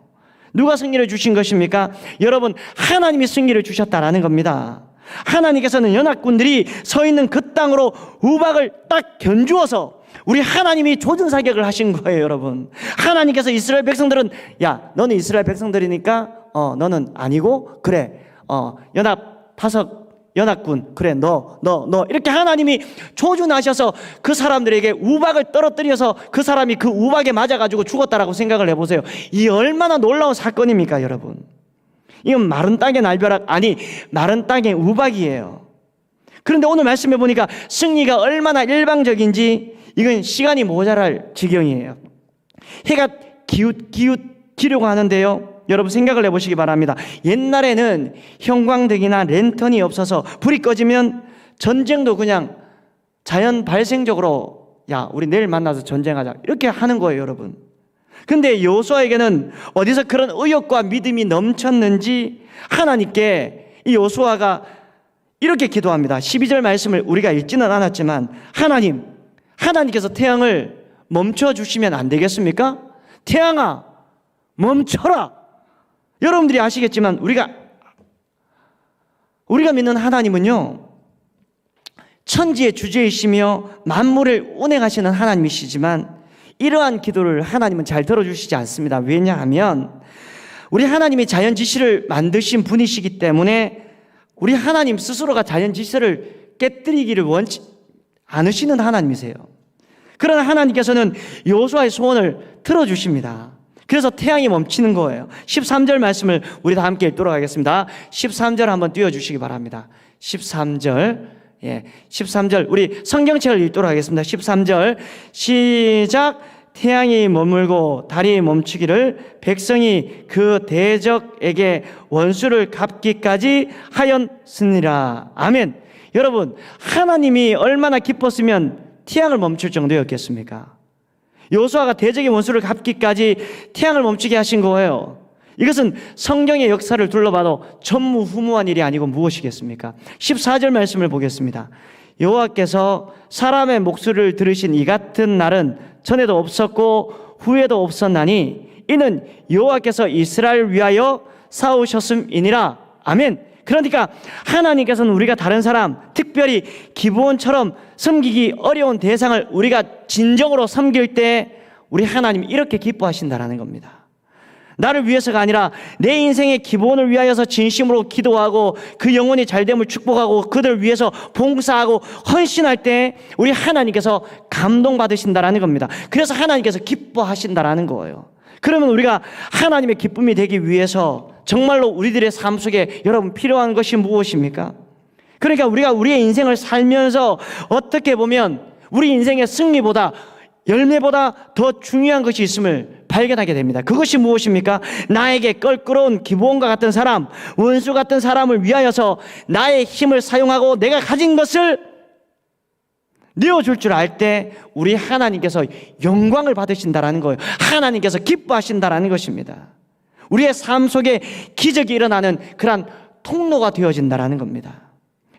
누가 승리를 주신 것입니까? 여러분, 하나님이 승리를 주셨다라는 겁니다. 하나님께서는 연합군들이 서 있는 그 땅으로 우박을 딱 견주어서 우리 하나님이 조준사격을 하신 거예요, 여러분. 하나님께서 이스라엘 백성들은 야, 너는 이스라엘 백성들이니까 너는 아니고 그래, 연합군 그래 너 이렇게 하나님이 조준하셔서 그 사람들에게 우박을 떨어뜨려서 그 사람이 그 우박에 맞아가지고 죽었다라고 생각을 해보세요. 이 얼마나 놀라운 사건입니까, 여러분? 이건 마른 땅의 날벼락, 아니 마른 땅의 우박이에요. 그런데 오늘 말씀해 보니까 승리가 얼마나 일방적인지 이건 시간이 모자랄 지경이에요. 해가 기우기려고 하는데요, 여러분 생각을 해보시기 바랍니다. 옛날에는 형광등이나 랜턴이 없어서 불이 꺼지면 전쟁도 그냥 자연 발생적으로 야, 우리 내일 만나서 전쟁하자 이렇게 하는 거예요, 여러분. 근데 여호수아에게는 어디서 그런 의욕과 믿음이 넘쳤는지 하나님께 이 여호수아가 이렇게 기도합니다. 12절 말씀을 우리가 읽지는 않았지만 하나님께서 태양을 멈춰주시면 안 되겠습니까? 태양아 멈춰라. 여러분들이 아시겠지만 우리가 믿는 하나님은요, 천지의 주제이시며 만물을 운행하시는 하나님이시지만 이러한 기도를 하나님은 잘 들어주시지 않습니다. 왜냐하면 우리 하나님이 자연 지시를 만드신 분이시기 때문에 우리 하나님 스스로가 자연 지시를 깨뜨리기를 원치 않으시는 하나님이세요. 그러나 하나님께서는 여호수아의 소원을 들어주십니다. 그래서 태양이 멈추는 거예요. 13절 말씀을 우리 다 함께 읽도록 하겠습니다. 13절 한번 띄워주시기 바랍니다. 13절, 13절 우리 성경책을 읽도록 하겠습니다. 13절 시작. 태양이 머물고 달이 멈추기를 백성이 그 대적에게 원수를 갚기까지 하였으니라. 아멘. 여러분, 하나님이 얼마나 기뻤으면 태양을 멈출 정도였겠습니까? 여호수아가 대적의 원수를 갚기까지 태양을 멈추게 하신 거예요. 이것은 성경의 역사를 둘러봐도 전무후무한 일이 아니고 무엇이겠습니까? 14절 말씀을 보겠습니다. 여호와께서 사람의 목소리를 들으신 이 같은 날은 전에도 없었고 후에도 없었나니 이는 여호와께서 이스라엘을 위하여 싸우셨음이니라. 아멘. 그러니까 하나님께서는 우리가 다른 사람, 특별히 기브온처럼 섬기기 어려운 대상을 우리가 진정으로 섬길 때 우리 하나님이 이렇게 기뻐하신다라는 겁니다. 나를 위해서가 아니라 내 인생의 기브온을 위하여서 진심으로 기도하고 그 영혼이 잘됨을 축복하고 그들을 위해서 봉사하고 헌신할 때 우리 하나님께서 감동받으신다라는 겁니다. 그래서 하나님께서 기뻐하신다라는 거예요. 그러면 우리가 하나님의 기쁨이 되기 위해서 정말로 우리들의 삶 속에 여러분 필요한 것이 무엇입니까? 그러니까 우리가 우리의 인생을 살면서 어떻게 보면 우리 인생의 승리보다 열매보다 더 중요한 것이 있음을 발견하게 됩니다. 그것이 무엇입니까? 나에게 껄끄러운 기브온과 같은 사람, 원수 같은 사람을 위하여서 나의 힘을 사용하고 내가 가진 것을 내어줄 줄 알 때 우리 하나님께서 영광을 받으신다라는 거예요. 하나님께서 기뻐하신다라는 것입니다. 우리의 삶 속에 기적이 일어나는 그러한 통로가 되어진다라는 겁니다.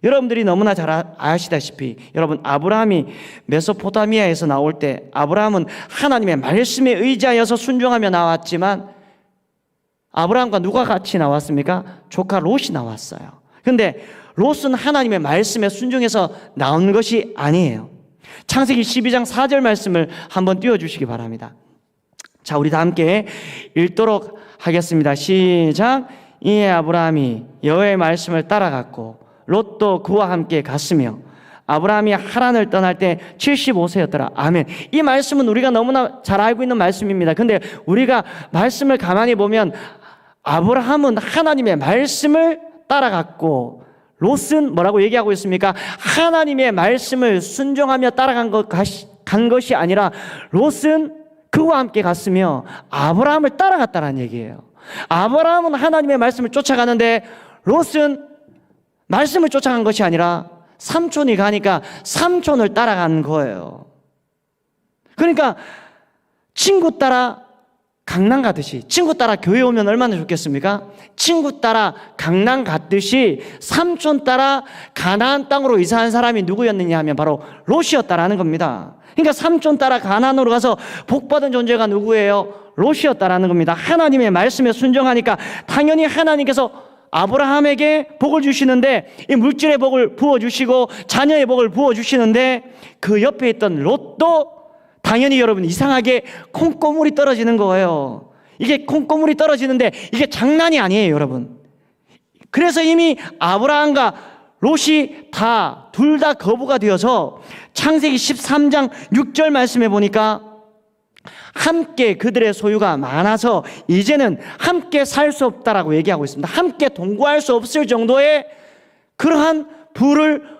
여러분들이 너무나 잘 아시다시피 여러분 아브라함이 메소포타미아에서 나올 때 아브라함은 하나님의 말씀에 의지하여서 순종하며 나왔지만 아브라함과 누가 같이 나왔습니까? 조카 롯이 나왔어요. 그런데 롯은 하나님의 말씀에 순종해서 나온 것이 아니에요. 창세기 12장 4절 말씀을 한번 띄워주시기 바랍니다. 자, 우리 다 함께 읽도록 하겠습니다. 시작. 이에 아브라함이 여호와의 말씀을 따라갔고 롯도 그와 함께 갔으며 아브라함이 하란을 떠날 때 75세였더라. 아멘. 이 말씀은 우리가 너무나 잘 알고 있는 말씀입니다. 근데 우리가 말씀을 가만히 보면 아브라함은 하나님의 말씀을 따라갔고 롯은 뭐라고 얘기하고 있습니까? 하나님의 말씀을 순종하며 따라간 간 것이 아니라 롯은 그와 함께 갔으며 아브라함을 따라갔다는 얘기예요. 아브라함은 하나님의 말씀을 쫓아가는데 롯은 말씀을 쫓아간 것이 아니라 삼촌이 가니까 삼촌을 따라간 거예요. 그러니까 친구 따라 강남 가듯이, 친구 따라 교회 오면 얼마나 좋겠습니까? 친구 따라 강남 갔듯이 삼촌 따라 가나안 땅으로 이사한 사람이 누구였느냐 하면 바로 롯이었다라는 겁니다. 그러니까 삼촌 따라 가나안으로 가서 복받은 존재가 누구예요? 롯이었다라는 겁니다. 하나님의 말씀에 순종하니까 당연히 하나님께서 아브라함에게 복을 주시는데, 이 물질의 복을 부어주시고 자녀의 복을 부어주시는데, 그 옆에 있던 롯도 당연히 여러분 이상하게 콩고물이 떨어지는 거예요. 이게 콩고물이 떨어지는데 이게 장난이 아니에요, 여러분. 그래서 이미 아브라함과 롯이 둘 다 거부가 되어서 창세기 13장 6절 말씀에 보니까 함께 그들의 소유가 많아서 이제는 함께 살 수 없다라고 얘기하고 있습니다. 함께 동거할 수 없을 정도의 그러한 부를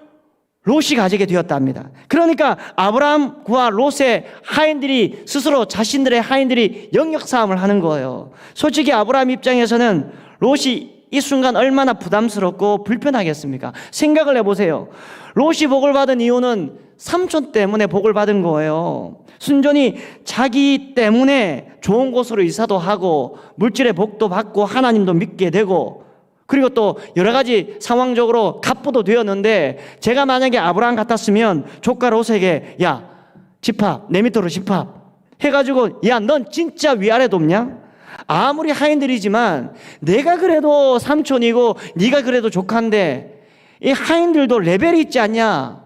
롯이 가지게 되었답니다. 그러니까 아브라함과 롯의 하인들이 스스로 자신들의 하인들이 영역 싸움을 하는 거예요. 솔직히 아브라함 입장에서는 롯이 이 순간 얼마나 부담스럽고 불편하겠습니까? 생각을 해보세요. 롯이 복을 받은 이유는 삼촌 때문에 복을 받은 거예요. 순전히 자기 때문에 좋은 곳으로 이사도 하고 물질의 복도 받고 하나님도 믿게 되고, 그리고 또 여러 가지 상황적으로 갑부도 되었는데, 제가 만약에 아브라함 같았으면 조카 롯에게 야 집합, 내 밑으로 집합 해가지고 야 넌 진짜 위아래 돕냐? 아무리 하인들이지만 내가 그래도 삼촌이고 네가 그래도 조카인데 이 하인들도 레벨이 있지 않냐?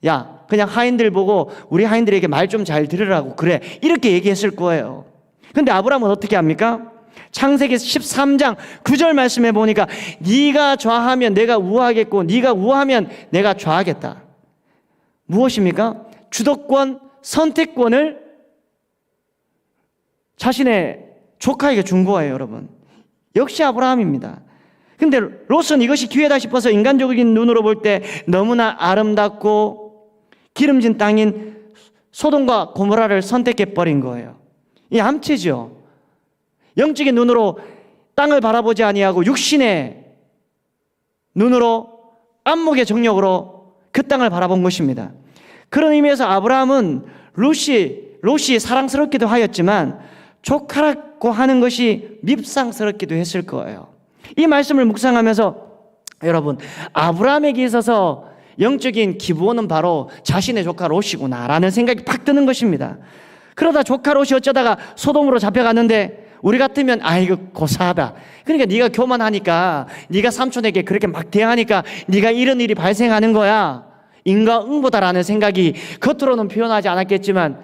야 그냥 하인들 보고 우리 하인들에게 말 좀 잘 들으라고 그래, 이렇게 얘기했을 거예요. 근데 아브라함은 어떻게 합니까? 창세기 13장 9절 말씀에 보니까 네가 좌하면 내가 우하겠고 네가 우하면 내가 좌하겠다. 무엇입니까? 주도권, 선택권을 자신의 조카에게 준 거예요, 여러분. 역시 아브라함입니다. 근데 롯은 이것이 기회다 싶어서 인간적인 눈으로 볼 때 너무나 아름답고 기름진 땅인 소돔과 고모라를 선택해버린 거예요. 이 암치죠. 영적인 눈으로 땅을 바라보지 아니하고 육신의 눈으로 안목의 정력으로 그 땅을 바라본 것입니다. 그런 의미에서 아브라함은 롯이 사랑스럽기도 하였지만 조카라고 하는 것이 밉상스럽기도 했을 거예요. 이 말씀을 묵상하면서 여러분, 아브라함에게 있어서 영적인 기부원은 바로 자신의 조카 롯이구나라는 생각이 팍 드는 것입니다. 그러다 조카 롯이 어쩌다가 소돔으로 잡혀갔는데 우리 같으면 이거 고사하다. 그러니까 네가 교만하니까, 네가 삼촌에게 그렇게 막 대하니까 네가 이런 일이 발생하는 거야, 인과응보다라는 생각이 겉으로는 표현하지 않았겠지만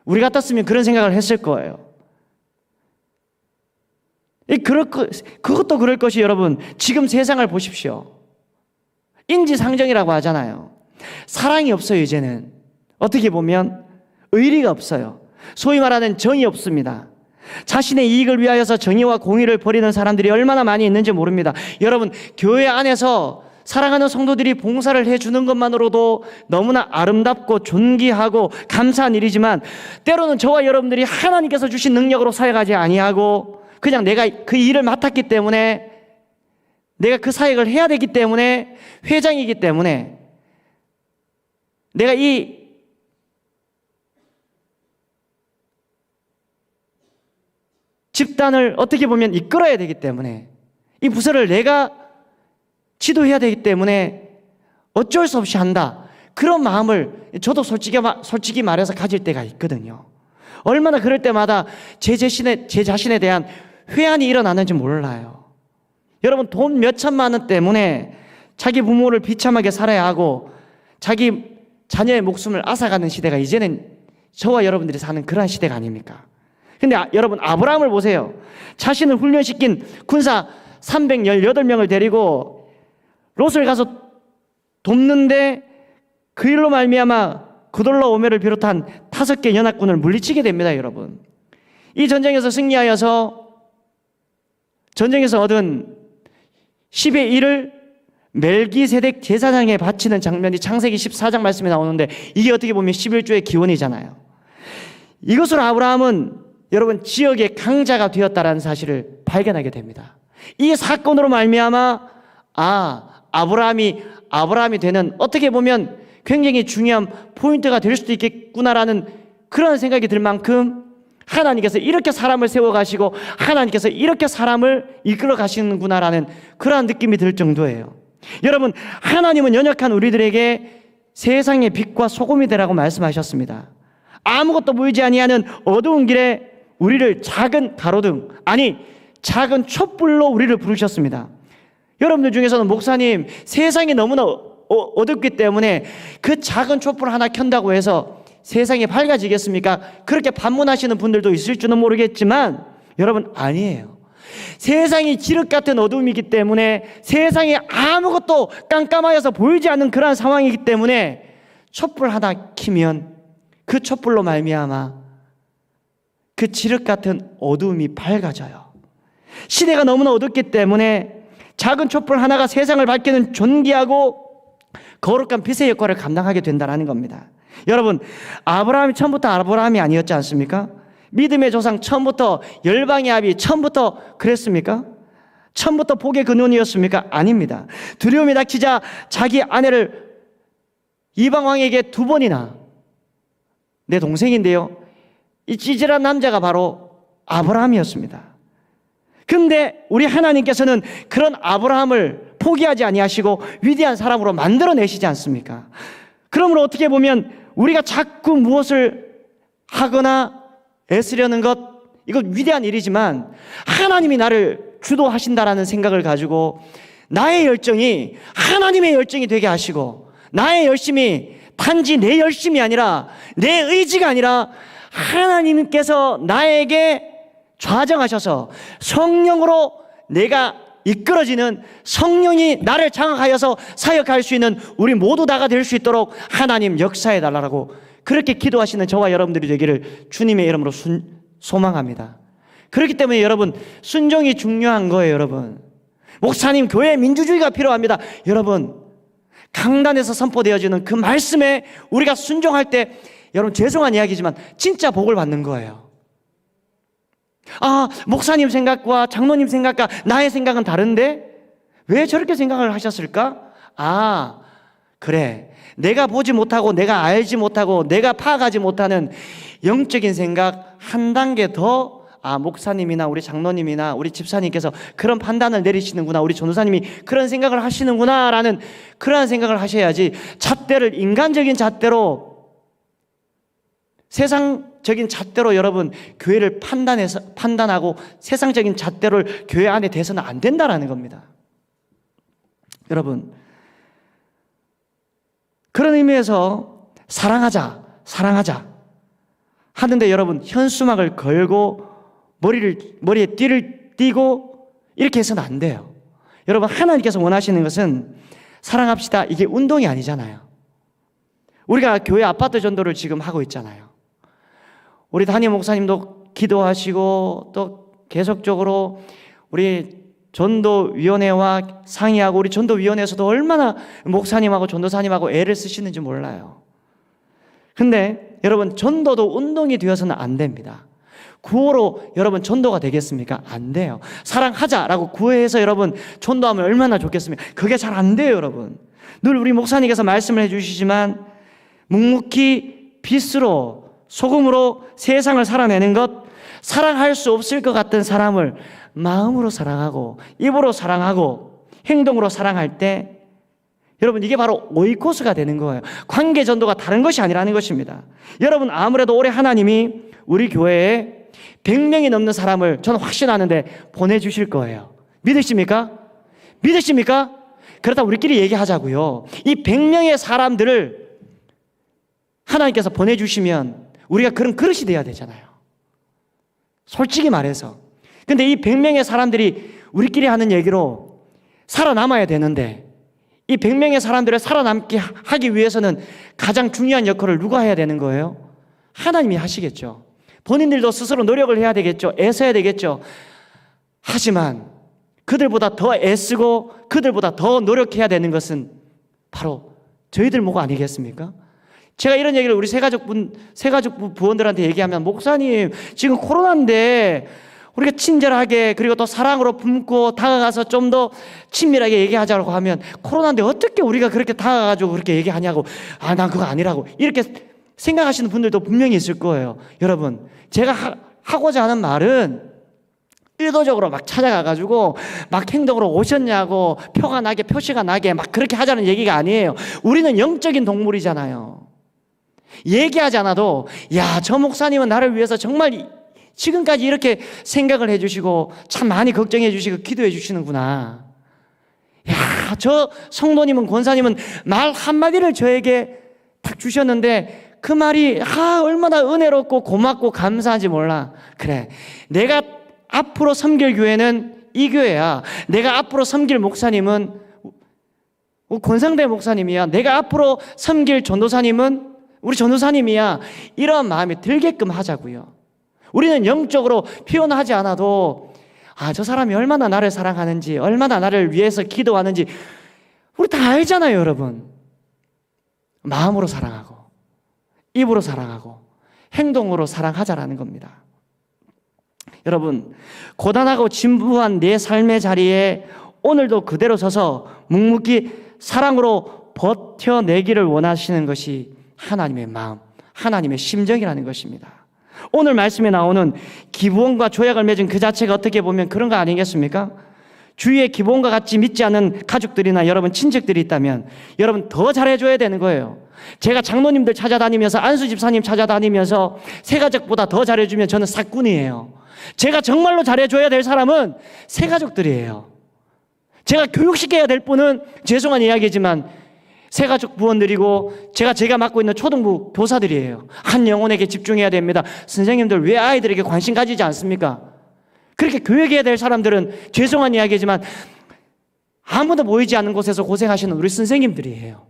우리 같았으면 그런 생각을 했을 거예요. 그것도 그럴 것이 여러분, 지금 세상을 보십시오. 인지상정이라고 하잖아요. 사랑이 없어요. 이제는 어떻게 보면 의리가 없어요. 소위 말하는 정이 없습니다. 자신의 이익을 위하여서 정의와 공의를 버리는 사람들이 얼마나 많이 있는지 모릅니다. 여러분, 교회 안에서 사랑하는 성도들이 봉사를 해주는 것만으로도 너무나 아름답고 존귀하고 감사한 일이지만, 때로는 저와 여러분들이 하나님께서 주신 능력으로 사역하지 아니하고 그냥 내가 그 일을 맡았기 때문에, 내가 그 사역을 해야 되기 때문에, 회장이기 때문에 내가 이 집단을 어떻게 보면 이끌어야 되기 때문에, 이 부서를 내가 지도해야 되기 때문에 어쩔 수 없이 한다, 그런 마음을 저도 솔직히 말해서 가질 때가 있거든요. 얼마나 그럴 때마다 제 자신에 대한 회한이 일어나는지 몰라요. 여러분, 돈 몇 천만 원 때문에 자기 부모를 비참하게 살아야 하고 자기 자녀의 목숨을 앗아가는 시대가 이제는 저와 여러분들이 사는 그러한 시대가 아닙니까? 근데 여러분, 아브라함을 보세요. 자신을 훈련시킨 군사 318명을 데리고 롯을 가서 돕는데 그 일로 말미암아 그돌라 오멜을 비롯한 5개 연합군을 물리치게 됩니다. 여러분, 이 전쟁에서 승리하여서 전쟁에서 얻은 10의 1을 멜기세덱 제사장에 바치는 장면이 창세기 14장 말씀에 나오는데, 이게 어떻게 보면 11조의 기원이잖아요. 이것으로 아브라함은 여러분 지역의 강자가 되었다라는 사실을 발견하게 됩니다. 이 사건으로 말미암아 아브라함이 되는 어떻게 보면 굉장히 중요한 포인트가 될 수도 있겠구나라는 그런 생각이 들 만큼 하나님께서 이렇게 사람을 세워가시고 하나님께서 이렇게 사람을 이끌어 가시는구나라는 그러한 느낌이 들 정도예요. 여러분, 하나님은 연약한 우리들에게 세상의 빛과 소금이 되라고 말씀하셨습니다. 아무것도 보이지 아니하는 어두운 길에 우리를 작은 가로등, 작은 촛불로 우리를 부르셨습니다. 여러분들 중에서는 목사님, 세상이 너무나 어둡기 때문에 그 작은 촛불 하나 켠다고 해서 세상이 밝아지겠습니까? 그렇게 반문하시는 분들도 있을 줄은 모르겠지만 여러분, 아니에요. 세상이 지륵 같은 어둠이기 때문에 세상에 아무것도 깜깜하여서 보이지 않는 그러한 상황이기 때문에 촛불 하나 켜면 그 촛불로 말미암아 그 지륵 같은 어둠이 밝아져요. 시대가 너무나 어둡기 때문에 작은 촛불 하나가 세상을 밝히는 존귀하고 거룩한 빛의 역할을 감당하게 된다는 겁니다. 여러분, 아브라함이 처음부터 아브라함이 아니었지 않습니까? 믿음의 조상 처음부터 열방의 아비 처음부터 그랬습니까? 처음부터 복의 근원이었습니까? 아닙니다. 두려움이 닥치자 자기 아내를 이방 왕에게 2번이나, 내 동생인데요, 이 찌질한 남자가 바로 아브라함이었습니다. 근데 우리 하나님께서는 그런 아브라함을 포기하지 아니하시고 위대한 사람으로 만들어내시지 않습니까? 그러므로 어떻게 보면 우리가 자꾸 무엇을 하거나 애쓰려는 것, 이건 위대한 일이지만 하나님이 나를 주도하신다라는 생각을 가지고 나의 열정이 하나님의 열정이 되게 하시고 나의 열심이 단지 내 열심이 아니라 내 의지가 아니라 하나님께서 나에게 좌정하셔서 성령으로 내가 이끌어지는, 성령이 나를 장악하여서 사역할 수 있는 우리 모두 다가 될 수 있도록 하나님 역사해 달라고 그렇게 기도하시는 저와 여러분들이 되기를 주님의 이름으로 소망합니다. 그렇기 때문에 여러분, 순종이 중요한 거예요. 여러분, 목사님, 교회 민주주의가 필요합니다. 여러분, 강단에서 선포되어지는 그 말씀에 우리가 순종할 때 여러분, 죄송한 이야기지만 진짜 복을 받는 거예요. 목사님 생각과 장로님 생각과 나의 생각은 다른데 왜 저렇게 생각을 하셨을까? 그래, 내가 보지 못하고 내가 알지 못하고 내가 파악하지 못하는 영적인 생각 한 단계 더 목사님이나 우리 장로님이나 우리 집사님께서 그런 판단을 내리시는구나, 우리 전도사님이 그런 생각을 하시는구나 라는 그러한 생각을 하셔야지, 잣대를 인간적인 잣대로, 세상적인 잣대로 여러분 교회를 판단하고 세상적인 잣대를 교회 안에 대서는 안 된다라는 겁니다. 여러분, 그런 의미에서 사랑하자 하는데 여러분, 현수막을 걸고 머리에 띠를 띠고 이렇게 해서는 안 돼요. 여러분, 하나님께서 원하시는 것은 사랑합시다, 이게 운동이 아니잖아요. 우리가 교회 아파트 전도를 지금 하고 있잖아요. 우리 담임 목사님도 기도하시고 또 계속적으로 우리 전도위원회와 상의하고 우리 전도위원회에서도 얼마나 목사님하고 전도사님하고 애를 쓰시는지 몰라요. 근데 여러분, 전도도 운동이 되어서는 안 됩니다. 구호로 여러분 전도가 되겠습니까? 안 돼요. 사랑하자라고 구호해서 여러분 전도하면 얼마나 좋겠습니까? 그게 잘 안 돼요. 여러분, 늘 우리 목사님께서 말씀을 해주시지만 묵묵히 빛으로 소금으로 세상을 살아내는 것, 사랑할 수 없을 것 같은 사람을 마음으로 사랑하고 입으로 사랑하고 행동으로 사랑할 때 여러분, 이게 바로 오이코스가 되는 거예요. 관계 전도가 다른 것이 아니라는 것입니다. 여러분, 아무래도 올해 하나님이 우리 교회에 100명이 넘는 사람을 저는 확신하는데 보내주실 거예요. 믿으십니까? 그렇다면 우리끼리 얘기하자고요. 이 100명의 사람들을 하나님께서 보내주시면 우리가 그런 그릇이 돼야 되잖아요. 솔직히 말해서. 근데 이 100명의 사람들이 우리끼리 하는 얘기로 살아남아야 되는데, 이 100명의 사람들을 살아남게 하기 위해서는 가장 중요한 역할을 누가 해야 되는 거예요? 하나님이 하시겠죠. 본인들도 스스로 노력을 해야 되겠죠. 애써야 되겠죠. 하지만 그들보다 더 애쓰고 그들보다 더 노력해야 되는 것은 바로 저희들 목 아니겠습니까? 제가 이런 얘기를 우리 새가족부 부원들한테 얘기하면, 목사님 지금 코로나인데 우리가 친절하게 그리고 또 사랑으로 품고 다가가서 좀 더 친밀하게 얘기하자고 하면, 코로나인데 어떻게 우리가 그렇게 다가가지고 그렇게 얘기하냐고, 난 그거 아니라고 이렇게 생각하시는 분들도 분명히 있을 거예요. 여러분, 제가 하고자 하는 말은 의도적으로 막 찾아가가지고 막 행동으로 오셨냐고 표가 나게 표시가 나게 막 그렇게 하자는 얘기가 아니에요. 우리는 영적인 동물이잖아요. 얘기하지 않아도, 야, 저 목사님은 나를 위해서 정말 지금까지 이렇게 생각을 해주시고 참 많이 걱정해 주시고 기도해 주시는구나. 야, 저 성도님은, 권사님은 말 한마디를 저에게 딱 주셨는데 그 말이 얼마나 은혜롭고 고맙고 감사한지 몰라. 그래, 내가 앞으로 섬길 교회는 이 교회야. 내가 앞으로 섬길 목사님은 권상대 목사님이야. 내가 앞으로 섬길 전도사님은 우리 전도사님이야. 이런 마음이 들게끔 하자고요. 우리는 영적으로 표현하지 않아도 저 사람이 얼마나 나를 사랑하는지, 얼마나 나를 위해서 기도하는지 우리 다 알잖아요, 여러분. 마음으로 사랑하고 입으로 사랑하고 행동으로 사랑하자라는 겁니다. 여러분, 고단하고 진부한 내 삶의 자리에 오늘도 그대로 서서 묵묵히 사랑으로 버텨내기를 원하시는 것이 하나님의 마음, 하나님의 심정이라는 것입니다. 오늘 말씀에 나오는 기브온과 조약을 맺은 그 자체가 어떻게 보면 그런 거 아니겠습니까? 주위에 기브온과 같이 믿지 않는 가족들이나 여러분 친척들이 있다면 여러분 더 잘해줘야 되는 거예요. 제가 장로님들 찾아다니면서, 안수 집사님 찾아다니면서 새가족보다 더 잘해주면 저는 사꾼이에요. 제가 정말로 잘해줘야 될 사람은 새가족들이에요. 제가 교육시켜야 될 분은, 죄송한 이야기지만 새가족 부원들이고 제가 맡고 있는 초등부 교사들이에요. 한 영혼에게 집중해야 됩니다. 선생님들 왜 아이들에게 관심 가지지 않습니까? 그렇게 교육해야 될 사람들은, 죄송한 이야기지만 아무도 보이지 않는 곳에서 고생하시는 우리 선생님들이에요.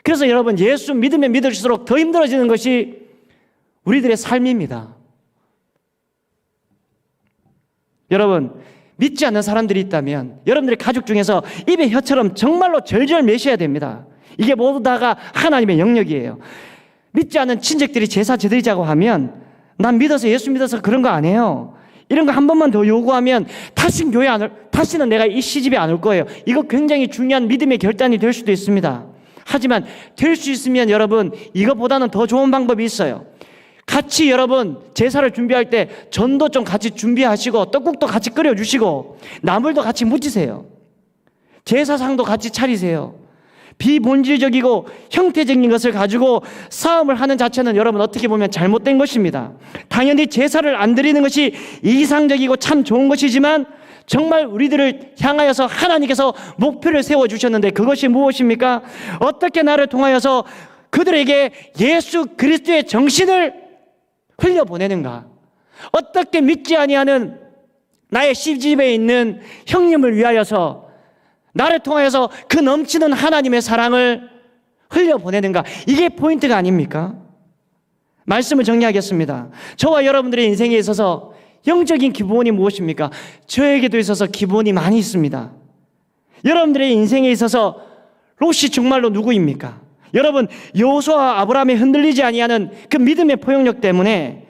그래서 여러분, 예수 믿으면 믿을수록 더 힘들어지는 것이 우리들의 삶입니다. 여러분, 믿지 않는 사람들이 있다면 여러분들의 가족 중에서 입에 혀처럼 정말로 절절 매셔야 됩니다. 이게 모두 다가 하나님의 영역이에요. 믿지 않는 친척들이 제사 지드리자고 하면, 난 믿어서, 예수 믿어서 그런 거 안 해요. 이런 거 한 번만 더 요구하면 다시는 내가 이 시집에 안 올 거예요. 이거 굉장히 중요한 믿음의 결단이 될 수도 있습니다. 하지만 될 수 있으면 여러분, 이것보다는 더 좋은 방법이 있어요. 같이 여러분 제사를 준비할 때 전도 좀 같이 준비하시고 떡국도 같이 끓여주시고 나물도 같이 무치세요. 제사상도 같이 차리세요. 비본질적이고 형태적인 것을 가지고 싸움을 하는 자체는 여러분 어떻게 보면 잘못된 것입니다. 당연히 제사를 안 드리는 것이 이상적이고 참 좋은 것이지만, 정말 우리들을 향하여서 하나님께서 목표를 세워주셨는데 그것이 무엇입니까? 어떻게 나를 통하여서 그들에게 예수 그리스도의 정신을 흘려보내는가? 어떻게 믿지 아니하는 나의 시집에 있는 형님을 위하여서 나를 통하여서 그 넘치는 하나님의 사랑을 흘려보내는가? 이게 포인트가 아닙니까? 말씀을 정리하겠습니다. 저와 여러분들의 인생에 있어서 영적인 기본이 무엇입니까? 저에게도 있어서 기본이 많이 있습니다. 여러분들의 인생에 있어서 롯이 정말로 누구입니까? 여러분, 여호수아와 아브라함이 흔들리지 아니하는 그 믿음의 포용력 때문에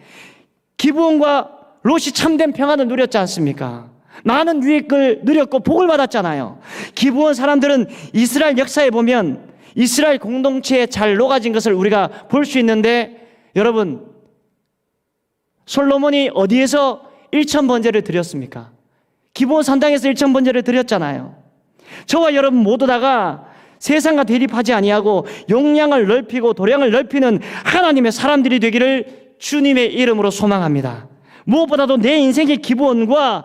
기브온과 롯이 참된 평안을 누렸지 않습니까? 많은 유익을 누렸고 복을 받았잖아요. 기브온 사람들은 이스라엘 역사에 보면 이스라엘 공동체에 잘 녹아진 것을 우리가 볼 수 있는데, 여러분, 솔로몬이 어디에서 1000번제를 드렸습니까? 기브온 산당에서 1000번제를 드렸잖아요. 저와 여러분 모두 다가 세상과 대립하지 아니하고 용량을 넓히고 도량을 넓히는 하나님의 사람들이 되기를 주님의 이름으로 소망합니다. 무엇보다도 내 인생의 기본과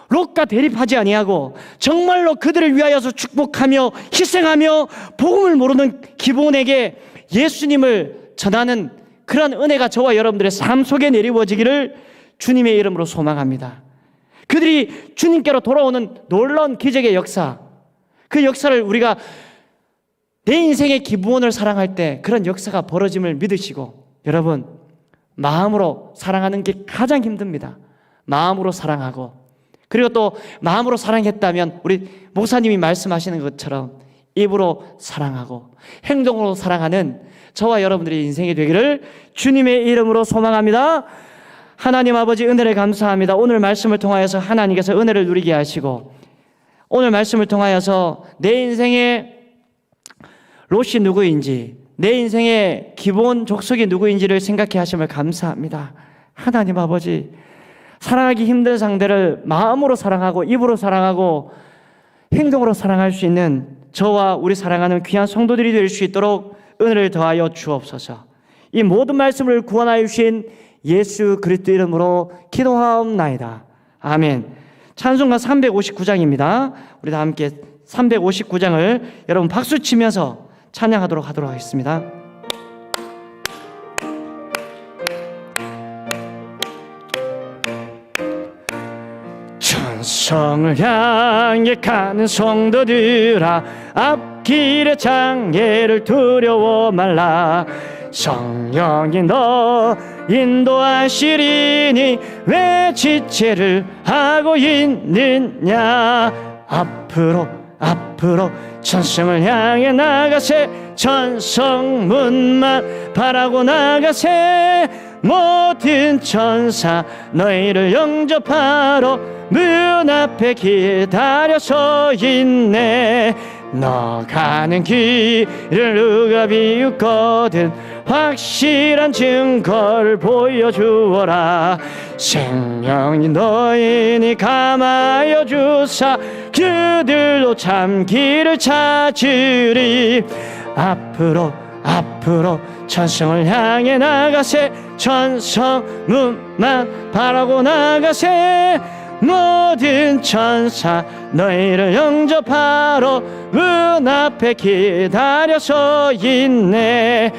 롯과 대립하지 아니하고 정말로 그들을 위하여서 축복하며 희생하며 복음을 모르는 기본에게 예수님을 전하는 그런 은혜가 저와 여러분들의 삶 속에 내리워지기를 주님의 이름으로 소망합니다. 그들이 주님께로 돌아오는 놀라운 기적의 역사, 그 역사를 우리가 내 인생의 기부원을 사랑할 때 그런 역사가 벌어짐을 믿으시고, 여러분, 마음으로 사랑하는 게 가장 힘듭니다. 마음으로 사랑하고, 그리고 또 마음으로 사랑했다면 우리 목사님이 말씀하시는 것처럼 입으로 사랑하고 행동으로 사랑하는 저와 여러분들의 인생이 되기를 주님의 이름으로 소망합니다. 하나님 아버지 은혜를 감사합니다. 오늘 말씀을 통하여서 하나님께서 은혜를 누리게 하시고 오늘 말씀을 통하여서 내 인생의 롯이 누구인지 내 인생의 기본 족속이 누구인지를 생각해 하심을 감사합니다. 하나님 아버지, 사랑하기 힘든 상대를 마음으로 사랑하고 입으로 사랑하고 행동으로 사랑할 수 있는 저와 우리 사랑하는 귀한 성도들이 될 수 있도록 은혜를 더하여 주옵소서. 이 모든 말씀을 구원하여 주신 예수 그리스도 이름으로 기도하옵나이다. 아멘. 찬송가 359장입니다. 우리 다 함께 359장을 여러분 박수 치면서 찬양하도록 하겠습니다. 천성을 향해 가는 성도들아, 앞길의 장애를 두려워 말라. 성령이 너 인도하시리니 왜 지체를 하고 있느냐. 앞으로 천성을 향해 나가세. 천성문만 바라고 나가세. 모든 천사 너희를 영접하러 문 앞에 기다려서 있네. 너 가는 길을 누가 비웃거든 확실한 증거를 보여주어라. 생명이 너희니 감하여 주사 그들도 참 길을 찾으리. 앞으로 천성을 향해 나가세. 천성문만 바라고 나가세. 모든 천사 너희를 영접하러 문 앞에 기다려서 있네.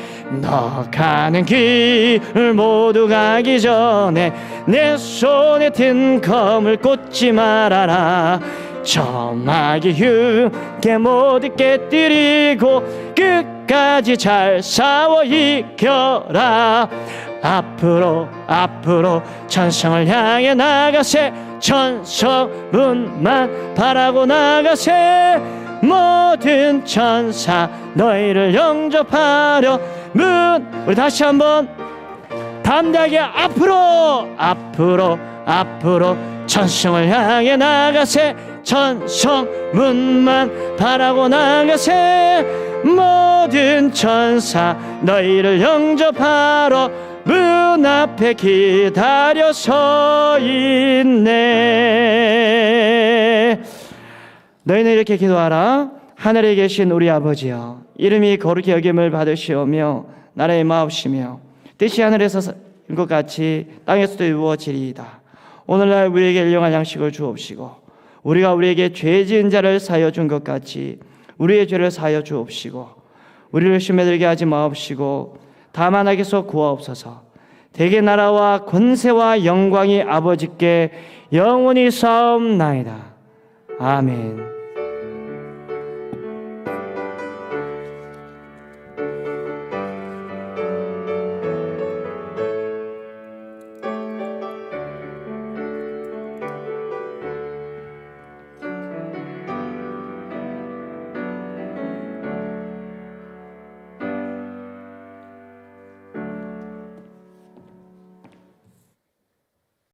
너 가는 길을 모두 가기 전에 내 손에 든 검을 꽂지 말아라. 점막이 흉게 모두 깨뜨리고 끝까지 잘 싸워 이겨라. 앞으로 천성을 향해 나가세. 천성문만 바라고 나가세. 모든 천사 너희를 영접하려 문. 우리 다시 한번 담대하게 앞으로 천성을 향해 나가세. 천성문만 바라고 나가세. 모든 천사 너희를 영접하러 문 앞에 기다려서 있네. 너희는 이렇게 기도하라. 하늘에 계신 우리 아버지여, 이름이 거룩히 여김을 받으시오며 나라의 마옵시며 뜻이 하늘에서 것 같이 땅에서도 이루어지리이다. 오늘날 우리에게 일용할 양식을 주옵시고 우리가 우리에게 죄 지은 자를 사하여 준 것 같이 우리의 죄를 사하여 주옵시고 우리를 시험에 들게 하지 마옵시고 다만 악에서 구하옵소서. 대개 나라와 권세와 영광이 아버지께 영원히 싸움나이다. 아멘.